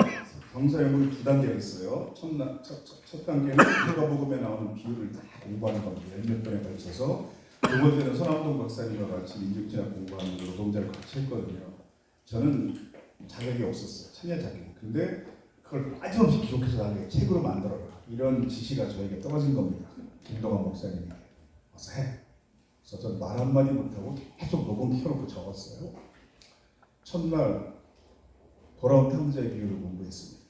성서연구는 두 단계가 있어요. 첫 단계는 누가복음에 나오는 비유를 다 공부하는 겁니다. 몇 번에 걸쳐서 두 번째는 손암동 박사님과 같이 민족제약 공부하는 노동자를 같이 했거든요. 저는 자격이 없었어요. 참여 자격이. 근데 그걸 빠짐없이 기록해서 나중에 책으로 만들어라. 이런 지시가 저에게 떨어진 겁니다. 김동환 목사님이. 와서 해. 그래서 저는 말 한마디 못하고 계속 녹음 켜놓고 적었어요. 첫날 돌아온 탕자의 비유를 공부했습니다.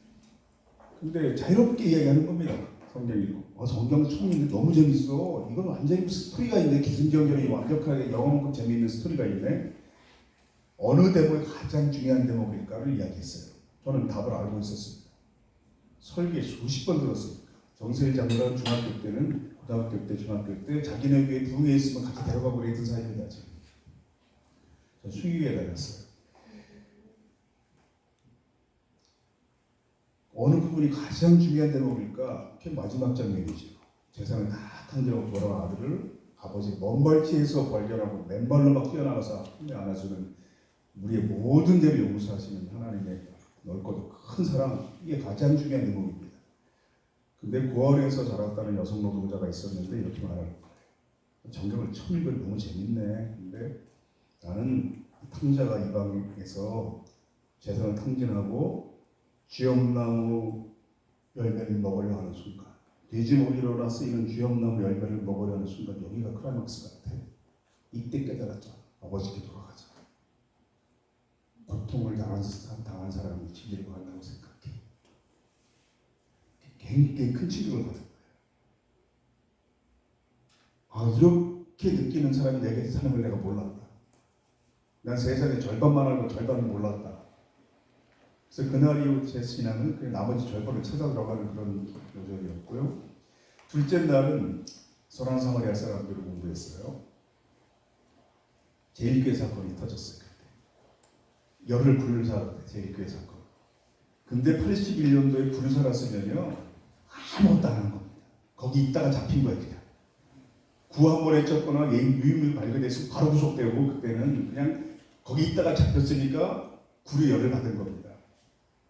근데 자유롭게 이야기하는 겁니다. 성경 읽고. 성경 처음 읽는데 너무 재밌어. 이건 완전히 스토리가 있네. 기승전결이 완벽하게 영어만큼 재미있는 스토리가 있네. 어느 대목이 가장 중요한 대목일까를 이야기했어요. 저는 답을 알고 있었습니다. 설계 수십 번 들었습니다. 정세일 장로는 중학교 때는 고등학교 때, 중학교 때 자기네 교회 부흥회 있으면 같이 데려가고 그랬던 사이입니다. 저 수유회 다녔어요. 어느 부분이 가장 중요한 대목일까? 그게 마지막 장면이죠. 재산을 다 탕진하고 돌아온 아들을 아버지 먼 멀티에서 발견하고 맨발로 막 뛰어나가서 품에 안아주는 우리의 모든 죄를 용서하시는 하나님의 넓고도 큰 사랑, 이게 가장 중요한 대목입니다. 근데 고아원에서 자랐다는 여성 노동자가 있었는데 이렇게 말하는 거예요. 정경을 처음 읽으니 너무 재밌네. 근데 나는 탕자가 이방에서 재산을 탕진하고 쥐엄나무 열매를 먹으려 하는 순간, 돼지고기로나 쓰이는 쥐엄나무 열매를 먹으려 하는 순간, 여기가 클라이막스 같아. 이때 깨달았죠. 아버지께 돌아가자. 고통을 당한 사람이 진리로 간다고 생각해. 굉장히 큰 충격을 받은 거예요. 아, 이렇게 느끼는 사람이 내게 사는 걸 내가 몰랐다. 난 세상의 절반만 알고 절반을 몰랐다. 그래서 그날 이후 제 신앙은 그 나머지 절반을 찾아 들어가는 그런 여정이었고요. 둘째 날은 선한 사마리아 사람들을 공부했어요. 제1교회 사건이 터졌어요. 그때. 열흘 불을 살았대, 제1교회 사건. 근데 81년도에 불을 살았으면요, 아무것도 안 한 겁니다. 거기 있다가 잡힌 거예요, 그냥. 구 한 번에 쳤거나 유임을 발견했으면 바로 구속되고, 그때는 그냥 거기 있다가 잡혔으니까 구류 열을 받은 겁니다.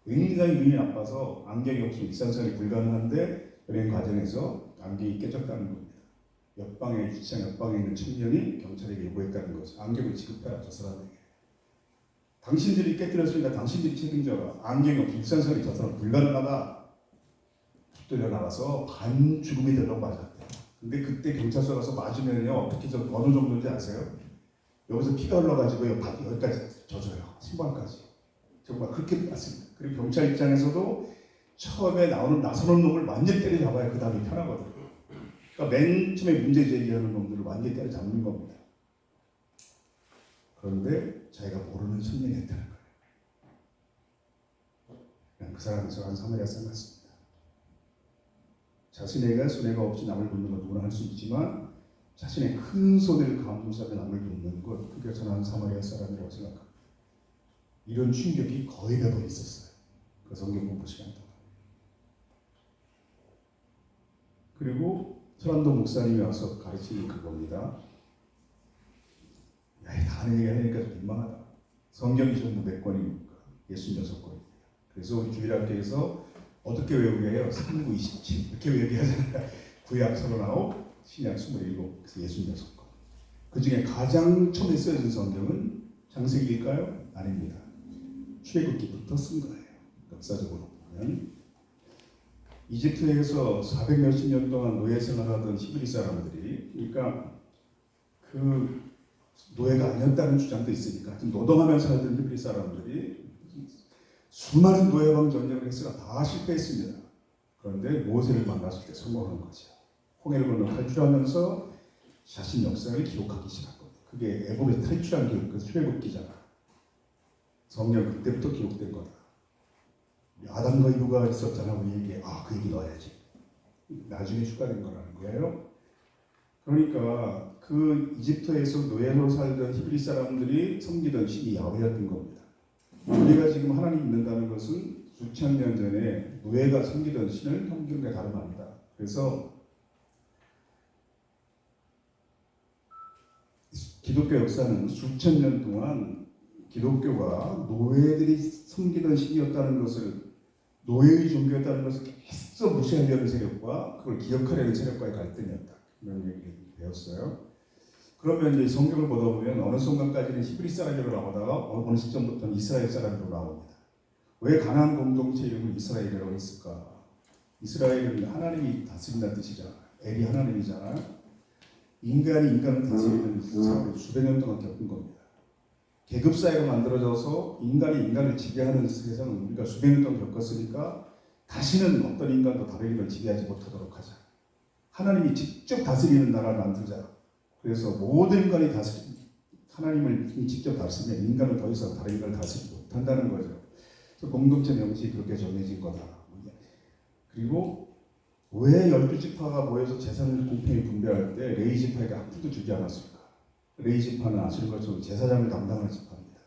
굉장히 눈이 나빠서 안경이 없으면 일상생활이 불가능한데 여행 과정에서 안경이 깨졌다는 겁니다. 옆방에 주차장 옆방에 있는 청년이 경찰에게 요구했다는 거죠. 안경을 지급해라, 저 사람에게. 당신들이 깨뜨렸으니까 당신들이 책임져라. 안경이 없으면 일상생활이 저 사람 불가능하다. 붙들려 나가서 반 죽음이 되려고 맞았대요. 근데 그때 경찰서 가서 맞으면요, 어떻게 어느 정도인지 아세요? 여기서 피가 흘러가지고 여기까지 젖어요. 신발까지. 정말 그렇게 맞습니다. 그리고 경찰 입장에서도 처음에 나서는 놈을 완전히 때려잡아야 그 다음에 편하거든요. 그러니까 맨 처음에 문제 제기하는 놈들을 완전히 때려잡는 겁니다. 그런데 자기가 모르는 청년이 했다는 거예요. 그냥 그 사람이 저한 사마리아 사람 같습니다. 자신에게 손해가 없이 남을 돕는 건 누구나 할 수 있지만 자신의 큰 손해를 감수하며 남을 돕는 것, 그게 저는 사마리아 사람이라고 생각합니다. 이런 충격이 거의 매번 있었어요. 그 성경 공부 시간 동안. 그리고 서란도 목사님이 와서 가르치는 그겁니다. 야, 다 아는 얘기 하니까 좀 민망하다. 성경이 전부 몇 권입니까? 66권입니다. 그래서 우리 주일학교에서 어떻게 외우게 해요? 3, 9, 27 이렇게 외우게 하잖아요. 구약 39, 신약 27, 그래서 66권. 그 중에 가장 처음에 쓰여진 성경은 창세기일까요? 아닙니다. 출애굽기부터 쓴 거예요. 역사적으로 보면 이집트에서 400 몇십 년 동안 노예 생활하던 히브리 사람들이, 그러니까 그 노예가 아니었다는 주장도 있으니까 노동하면서 살던 히브리 사람들이 수많은 노예방 전쟁을 했으나 다 실패했습니다. 그런데 모세를 만났을 때 성공한 거죠. 홍해를 건너 탈출하면서 자신 역사를 기록하기 시작한 겁니다. 그게 애굽에서 탈출한 기록, 그 출애굽기잖아. 성경 그때부터 기록된 거다. 아담과 이브가 있었잖아, 우리에게. 그 얘기 넣어야지. 나중에 추가된 거라는 거예요. 그러니까 그 이집트에서 노예로 살던 히브리 사람들이 섬기던 신이 야훼였던 겁니다. 우리가 지금 하나님 믿는다는 것은 수천 년 전에 노예가 섬기던 신을 섬기는 게 다름 아니다. 그래서 기독교 역사는 수천 년 동안 기독교가 노예들이 섬기던 신이었다는 것을, 노예의 종교였다는 것을 계속 무시하려는 세력과 그걸 기억하려는 세력과의 갈등이었다. 이런 얘기를 배웠어요. 그러면 이제 성경을 보다 보면 어느 순간까지는 히브리 사람으로 나오다가 어느 시점부터는 이스라엘 사람으로 나옵니다. 왜 가나안 공동체 이름을 이스라엘이라고 했을까? 이스라엘은 하나님이 다스린다는 뜻이잖아요. 엘이 하나님이잖아요. 인간이 인간을 다스리는 사업을 수백 년 동안 겪은 겁니다. 계급사회가 만들어져서 인간이 인간을 지배하는 세상은 우리가 수백 년 동안 겪었으니까 다시는 어떤 인간도 다른 인간을 지배하지 못하도록 하자. 하나님이 직접 다스리는 나라를 만들자. 그래서 모든 인간이 하나님을 직접 다스리면 인간은 더 이상 다른 인간을 다스리지 못한다는 거죠. 그래서 공동체 명칭이 그렇게 정해진 거다. 그리고 왜 12지파가 모여서 재산을 공평히 분배할 때 레위 지파에게 한 푼도 주지 않았을까? 레위 지파는 아시는 것처럼 제사장을 담당하는 지파입니다.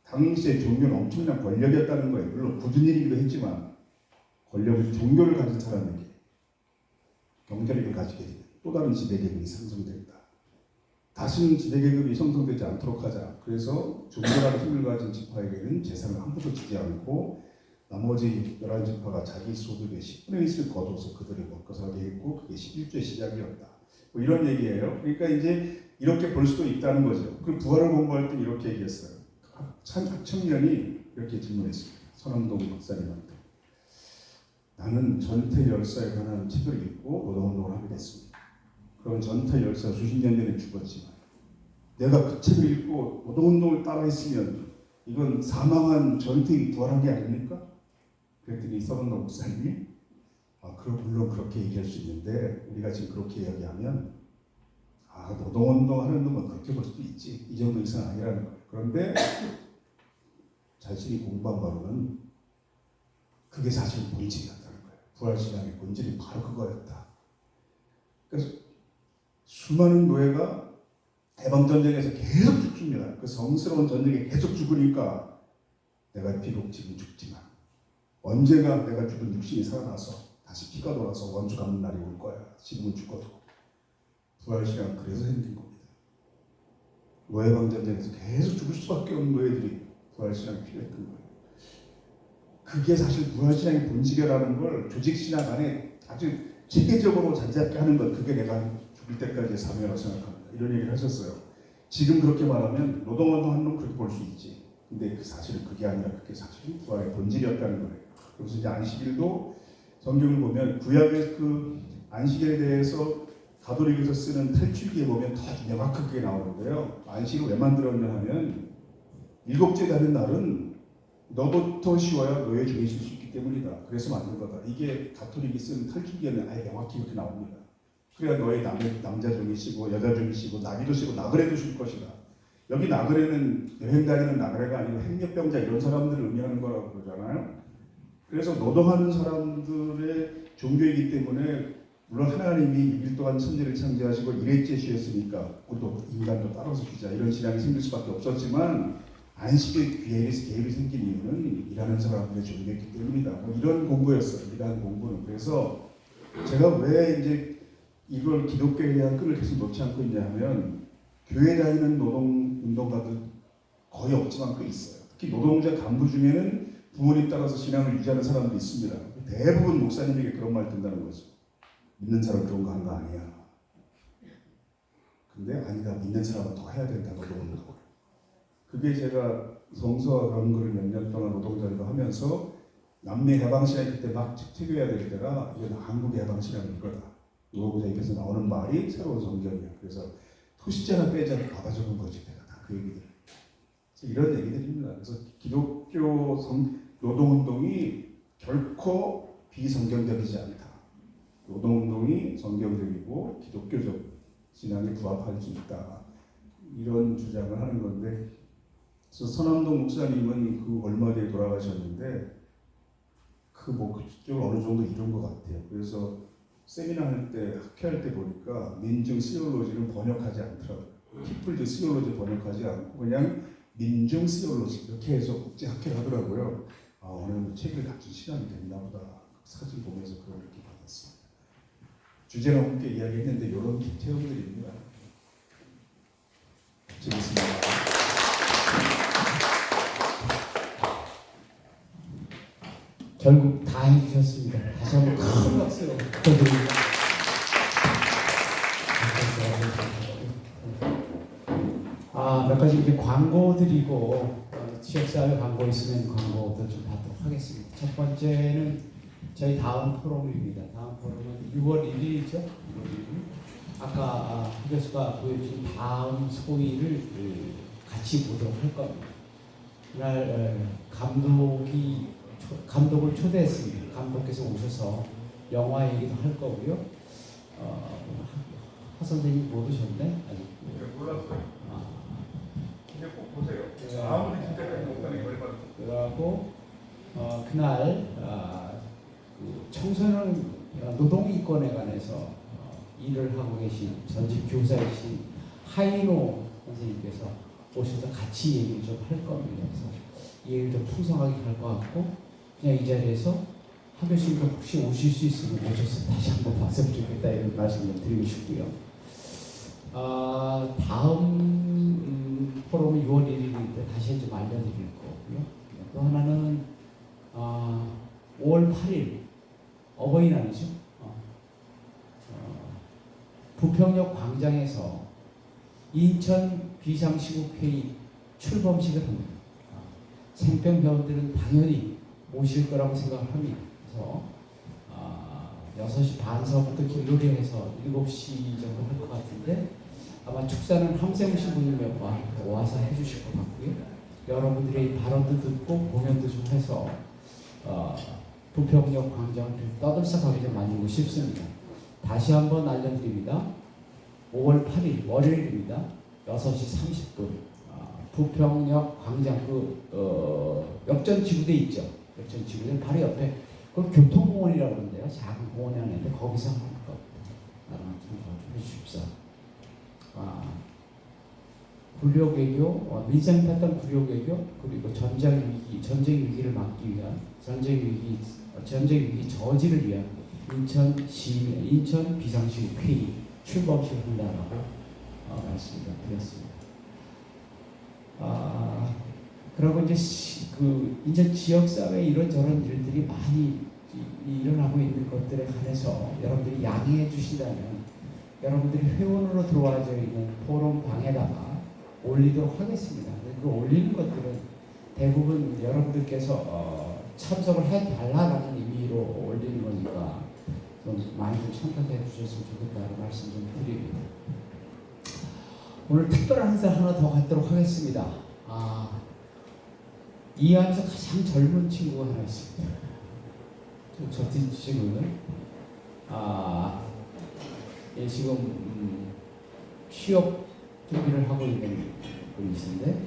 당시에 종교는 엄청난 권력이었다는 거예요. 물론 굳은 일이기도 했지만 권력을 종교를 가진 사람에게 경제력을 가지게 되면 또 다른 지배계급이 상승된다. 다시는 지배계급이 형성되지 않도록 하자. 그래서 종교라는 힘을 가진 지파에게는 재산을 함부로 주지 않고 나머지 11지파가 자기 소득의 10분의 1을 거둬서 그들을 먹고 살게 했고 그게 11조의 시작이었다. 뭐 이런 얘기예요. 그러니까 이제 이렇게 볼 수도 있다는 거죠. 그 부활을 공부할 때 이렇게 얘기했어요. 청년이 이렇게 질문했습니다. 선암동 박사님한테. 나는 전태 열사에 관한 책을 읽고 노동운동을 하게 됐습니다. 그런 전태 열사 수십 년 전에 죽었지만 내가 그 책을 읽고 노동운동을 따라했으면 이건 사망한 전태이 부활한 게 아닙니까? 그랬더니 서른도 목사님이 물론 그렇게 얘기할 수 있는데 우리가 지금 그렇게 이야기하면 노동운동 하는 놈은 그렇게 볼 수도 있지. 이 정도 이상 아니라는 거예요. 그런데 자신이 공부한 바로는 그게 사실 본질이었다는 거예요. 부활신앙의 본질이 바로 그거였다. 그래서 수많은 노예가 해방전쟁에서 계속 죽습니다. 그 성스러운 전쟁에 계속 죽으니까 내가 비록 지금 죽지만 언젠가 내가 죽은 육신이 살아나서 다시 피가 돌아서 원수 갚는 날이 올 거야. 지금은 죽어도. 부활신앙은 그래서 생긴 겁니다. 노예방전쟁에서 계속 죽을 수밖에 없는 노예들이 부활신앙이 필요했던 거예요. 그게 사실 부활신앙의 본질이라는 걸 조직신앙 안에 아주 체계적으로 자제하게 하는 것, 그게 내가 죽을 때까지의 사명이라고 생각합니다. 이런 얘기를 하셨어요. 지금 그렇게 말하면 노동운동 하는 놈 그렇게 볼 수 있지. 근데 그 사실은 그게 아니라 그게 사실 부활의 본질이었다는 거예요. 그래서 이제 안식일도 성경을 보면 구약의 그 안식일에 대해서 가톨릭에서 쓰는 탈출기에 보면 더 명확하게 나오는데요. 안식을 왜 만들었냐 하면 일곱째 되는 날은 너부터 쉬어야 너의 종이 쉴 수 있기 때문이다. 그래서 만든 거다. 이게 가톨릭이 쓴 탈출기에는 아예 명확히 이렇게 나옵니다. 그래야 너의 남자 종이 쉬고 여자 종이 쉬고 나귀도 쉬고 나그네도 쉴 것이다. 여기 나그네는 여행 다니는 나그네가 아니고 행렬병자 이런 사람들을 의미하는 거라고 그러잖아요. 그래서 노동하는 사람들의 종교이기 때문에 물론 하나님이 6일 동안 천지를 창조하시고 1회째 쉬었으니까 우리도 인간도 따라서 쉬자 이런 신앙이 생길 수밖에 없었지만 안식의 개입이 생긴 이유는 일하는 사람들의 종교였기 때문이다. 뭐 이런 공부였어요. 일하는 공부는. 그래서 제가 왜 이제 이걸 기독교에 대한 끈을 계속 놓지 않고 있냐 하면 교회 다니는 노동운동가들 거의 없지만 꽤 있어요. 특히 노동자 간부 중에는 부모님 따라서 신앙을 유지하는 사람들이 있습니다. 대부분 목사님에게 그런 말 듣는다는 거죠. 믿는 사람 그런 거 하는 거 아니야. 근데 아니다. 믿는 사람은 더 해야 된다. 노동운동. 그게 제가 성서와 그런 거를 몇 년 동안 노동자들과 하면서 남미 해방신앙 그때 막 체계해야 될 때가 이건 한국의 해방신앙일 거다. 노동자 입에서 나오는 말이 새로운 성경이야. 그래서 토시자나 빼자나 받아 적은 거지. 내가 다 그 얘기들. 이런 얘기들입니다. 그래서 기독교 노동운동이 결코 비성경적이지 않다. 노동운동이 성경적이고 기독교적 신앙에 부합할 수 있다. 이런 주장을 하는 건데, 그래서 선암동 목사님은 그 얼마 뒤에 돌아가셨는데 그 목적을 어느 정도 이룬 것 같아요. 그래서 세미나 할 때 학회할 때 보니까 민중 시올로지는 번역하지 않더라고요. 피플드 시올로지 번역하지 않고 그냥 민중 시올로지 이렇게 해서 국제 학회를 하더라고요. 오늘 책을 갖춘 신앙이 됐나 보다. 사진 보면서 그런 느낌 받았습니다. 주제랑 함께 이야기했는데 이런 체험들입니다. 재밌습니다. 결국 다 해주셨습니다. 다시 한번 큰 박수 부탁드립니다. 몇 가지 이제 광고 드리고 지역사회 광고 있으면 광고도 좀 받도록 하겠습니다. 첫 번째는 저희 다음 포럼입니다. 다음 포럼은 6월 1일이죠. 6월 1일. 아까 hu 교수가 보여준 다음 소위를 같이 보도록 할 겁니다. 그날 감독을 초대했습니다. 감독께서 오셔서 영화 얘기도 할 거고요. 하 선생님 못 오셨네? 아직 몰랐어요. 이제 꼭 보세요. 아무리 진짜까지 못하는 게 얼마나. 그러고 그날 그 청소년 노동인권에 관해서 일을 하고 계신 전직 교사이신 하이노 선생님께서 오셔서 같이 얘기를 좀 할 겁니다. 그래서 얘기를 좀 풍성하게 할 것 같고 그냥 이 자리에서 하 교수님도 혹시 오실 수 있으면 오셔서 다시 한번 봤으면 좋겠다 이런 말씀을 드리고 싶고요. 다음 포럼은 6월 1일인데 다시 좀 알려드릴 거고요. 또 하나는 5월 8일 어버이날이죠. 부평역 광장에서 인천 비상시국회의 출범식을 합니다. 생병 회원들은 당연히 오실 거라고 생각합니다. 그래서 6시 반서부터 길놀이해서 7시 정도 할 것 같은데 아마 축사는 함세웅 신부님 와서 해주실 것 같고요. 여러분들의 발언도 듣고 공연도 좀 해서 부평역 광장을 떠들썩하게 좀 만들고 싶습니다. 다시 한번 알려드립니다. 5월 8일 월요일입니다. 6시 30분 부평역 광장 역전지구대 있죠. 역전지구대 바로 옆에 그걸 교통공원이라고 그러는데요. 작은 공원이 하나 있는데 거기서 할 겁니다. 좀 해주십시오. 불교개교, 민생 패턴 불교개교 그리고 전쟁 위기를 막기 위한 전쟁 위기 저지를 위한 인천 비상시국 회의 출범식을 한다라고 말씀을 드렸습니다. 그리고 이제 인천 지역사회 이런저런 일들이 많이 일어나고 있는 것들에 관해서 여러분들이 양해해 주신다면 여러분들이 회원으로 들어와져 있는 포럼 방에다가 올리도록 하겠습니다. 그 올리는 것들은 대부분 여러분들께서 참석을 해달라는 의미로 올리는 거니까 좀 많이 좀 참석해 주셨으면 좋겠다는 말씀 좀 드립니다. 오늘 특별한 행사 하나 더 갖도록 하겠습니다. 이 안에서 가장 젊은 친구가 하나 있습니다. 저 뒷친구는 지금 취업 준비를 하고 있는 분이신데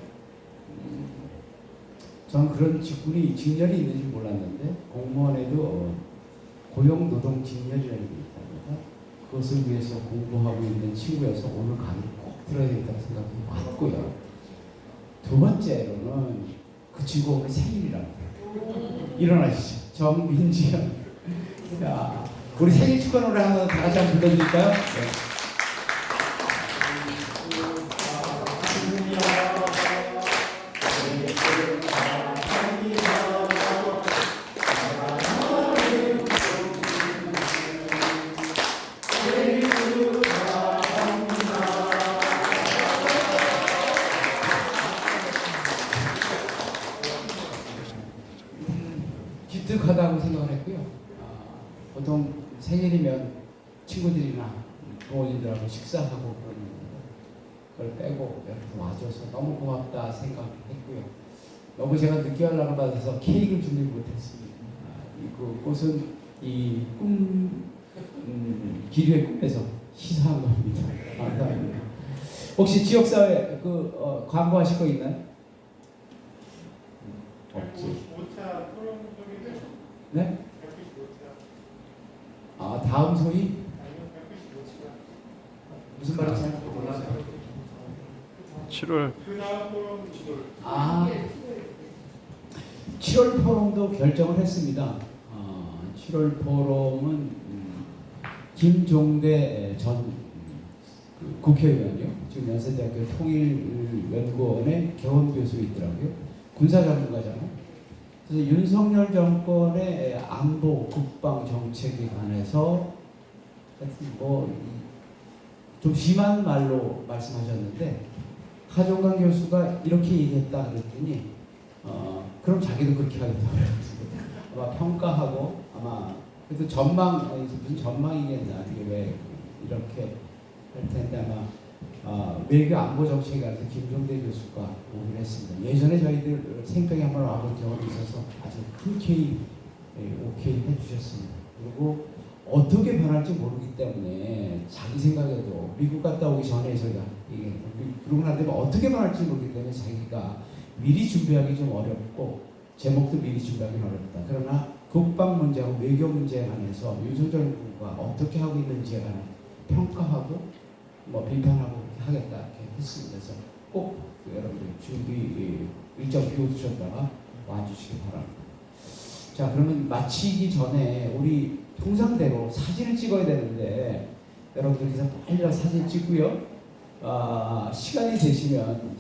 저는 그런 직렬이 있는지 몰랐는데 공무원에도 고용노동 직렬이라는 게 있답니다. 그것을 위해서 공부하고 있는 친구여서 오늘 강의 꼭 들어야 되겠다는 생각이 왔고요. 두 번째로는 그 친구 오늘 생일이랍니다. 일어나시죠. 정민지연. 자, 우리 생일 축하 노래 한번 다 같이 한번 불러드릴까요? 네. 기특하다고 생각을 했고요. 보통 생일이면 친구들이나 부모님들하고 식사하고 그걸 빼고 이렇게 와줘서 너무 고맙다 생각했고요. 너무 제가 늦게 연락을 받아서 케이크를 준비 못했습니다. 그 꽃은 이 기류의 꿈에서 시사한 겁니다. 감사합니다. 혹시 지역사회 광고하실 거 있나요? 없지. 네? 다음 소위? 무슨 말인지 잘 몰라요. 7월 7월 포럼도 결정을 했습니다. 7월 포럼은 김종대 전 국회의원이요. 지금 연세대학교 통일연구원의 개원교수 있더라고요. 군사전문가잖아요. 그래서 윤석열 정권의 안보, 국방 정책에 관해서 좀 심한 말로 말씀하셨는데 하종강 교수가 이렇게 얘기했다 그랬더니 그럼 자기도 그렇게 하겠다고 그랬습니다. 아마 평가하고 그래도 무슨 전망이겠나 이게 왜 이렇게 할 텐데 외교 안보 정책에 관해서 김종대 교수가 오기로 했습니다. 예전에 저희들 생평에 한번 와본 적이 있어서 아주 흔쾌히 오케이 해주셨습니다. 그리고 어떻게 변할지 모르기 때문에 자기 생각에도 미국 갔다 오기 전에 저희가 그러고 난 다음에 어떻게 변할지 모르기 때문에 자기가 미리 준비하기 좀 어렵고 제목도 미리 준비하기 어렵다. 그러나 국방 문제하고 외교 문제에 관해서 윤석열 정부가 어떻게 하고 있는지에 관한 평가하고 비판하고 하겠다 이렇게 했습니다. 그래서 꼭 여러분들 준비 일정 비워두셨다가 와주시기 바랍니다. 자, 그러면 마치기 전에 우리 통상대로 사진을 찍어야 되는데 여러분들께서 빨리 사진 찍고요. 시간이 되시면